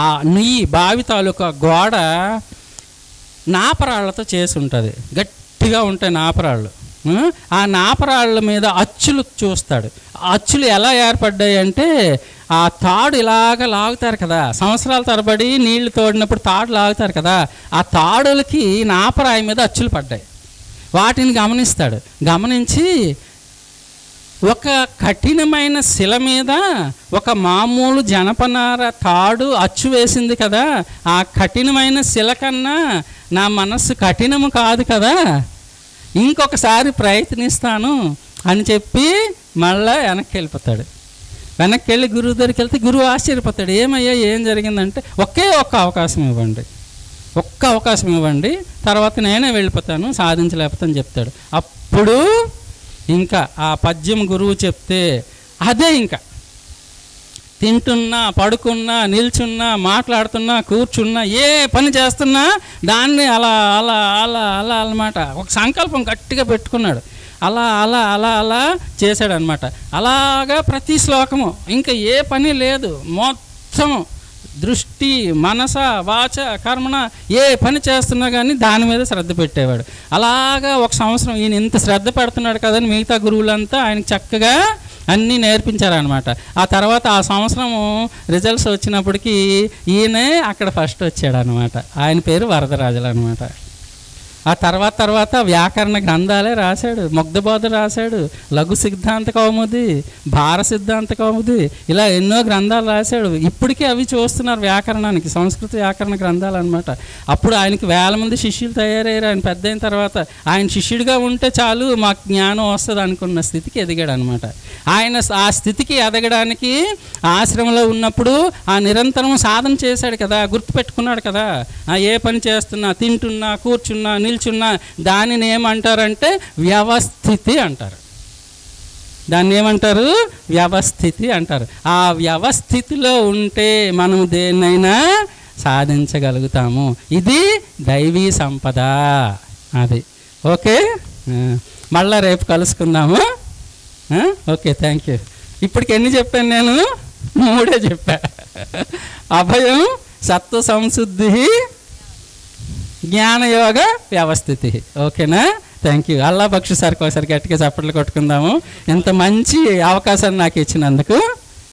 బావి తాలూకా గోడ నాపరాళ్లతో చేసి ఉంటుంది, గట్టిగా ఉంటాయి నాపరాళ్ళు. ఆ నాపరాళ్ళ మీద అచ్చులు చూస్తాడు. ఆ అచ్చులు ఎలా ఏర్పడ్డాయి అంటే, ఆ తాడు ఇలాగ లాగుతారు కదా, సంవత్సరాల తరబడి నీళ్లు తోడినప్పుడు తాడు లాగుతారు కదా, ఆ తాడులకి నాపరాయి మీద అచ్చులు పడ్డాయి. వాటిని గమనిస్తాడు. గమనించి ఒక కఠినమైన శిల మీద ఒక మామూలు జనపనార తాడు అచ్చు వేసింది కదా, ఆ కఠినమైన శిల కన్నా నా మనస్సు కఠినము కాదు కదా, ఇంకొకసారి ప్రయత్నిస్తాను అని చెప్పి మళ్ళా వెనక్కి వెళ్ళిపోతాడు. వెనక్కి వెళ్ళి గురువు దగ్గరికి వెళ్తే గురువు ఆశ్చర్యపోతాడు. ఏమయ్యా ఏం జరిగిందంటే, ఒక్క అవకాశం ఇవ్వండి, తర్వాత నేనే వెళ్ళిపోతాను, సాధించలేకపోతాను చెప్తాడు. అప్పుడు ఇంకా ఆ పద్యం గురువు చెప్తే అదే ఇంకా తింటున్నా, పడుకున్నా, నిల్చున్నా, మాట్లాడుతున్నా, కూర్చున్నా, ఏ పని చేస్తున్నా దాన్ని అలా అలా అలా అలా అన్నమాట. ఒక సంకల్పం గట్టిగా పెట్టుకున్నాడు. అలా అలా అలా అలా చేశాడనమాట. అలాగా ప్రతి శ్లోకము, ఇంకా ఏ పని లేదు, మొత్తం దృష్టి, మనస, వాచ, కర్మణ ఏ పని చేస్తున్నా కానీ దాని మీద శ్రద్ధ పెట్టేవాడు. అలాగా ఒక సంవత్సరం ఈయన ఇంత శ్రద్ధ పెడుతున్నాడు కదని మిగతా గురువులంతా ఆయనకు చక్కగా అన్నీ నేర్పించారనమాట. ఆ తర్వాత ఆ సంవత్సరము రిజల్ట్స్ వచ్చినప్పటికీ ఈయనే అక్కడ ఫస్ట్ వచ్చాడనమాట. ఆయన పేరు వరదరాజులు అనమాట. ఆ తర్వాత వ్యాకరణ గ్రంథాలే రాశాడు, ముగ్ధబోధ రాశాడు, లఘు సిద్ధాంత కౌముది, భార సిద్ధాంత కౌముది, ఇలా ఎన్నో గ్రంథాలు రాశాడు. ఇప్పటికీ అవి చూస్తున్నారు వ్యాకరణానికి, సంస్కృత వ్యాకరణ గ్రంథాలు అనమాట. అప్పుడు ఆయనకి 1000 మంది శిష్యులు తయారయ్యారు. ఆయన పెద్ద అయిన తర్వాత ఆయన శిష్యుడిగా ఉంటే చాలు మాకు జ్ఞానం వస్తుంది అనుకున్న స్థితికి ఎదిగాడు అనమాట. ఆయన ఆ స్థితికి ఎదగడానికి ఆశ్రమంలో ఉన్నప్పుడు ఆ నిరంతరం సాధన చేశాడు కదా, గుర్తుపెట్టుకున్నాడు కదా, ఏ పని చేస్తున్నా, తింటున్నా, కూర్చున్నా, నిల్చున్నా దానిని ఏమంటారంటే వ్యవస్థితి అంటారు. దాన్ని ఏమంటారు? వ్యవస్థితి అంటారు. ఆ వ్యవస్థితిలో ఉంటే మనం దేన్నైనా సాధించగలుగుతాము. ఇది దైవీ సంపద. అది ఓకే. మళ్ళా రేపు కలుసుకుందాము. Okay, thank you. ఇప్పటికి ఎన్ని చెప్పాను నేను? 3 చెప్పా. అభయం, సత్వ సంశుద్ధి, జ్ఞానయోగ వ్యవస్థితి. ఓకేనా? Thank you. అల్లా బక్షు సార్కి ఒకసారి గట్టిగా చప్పట్లు కొట్టుకుందాము. ఇంత మంచి అవకాశాన్ని నాకు ఇచ్చినందుకు.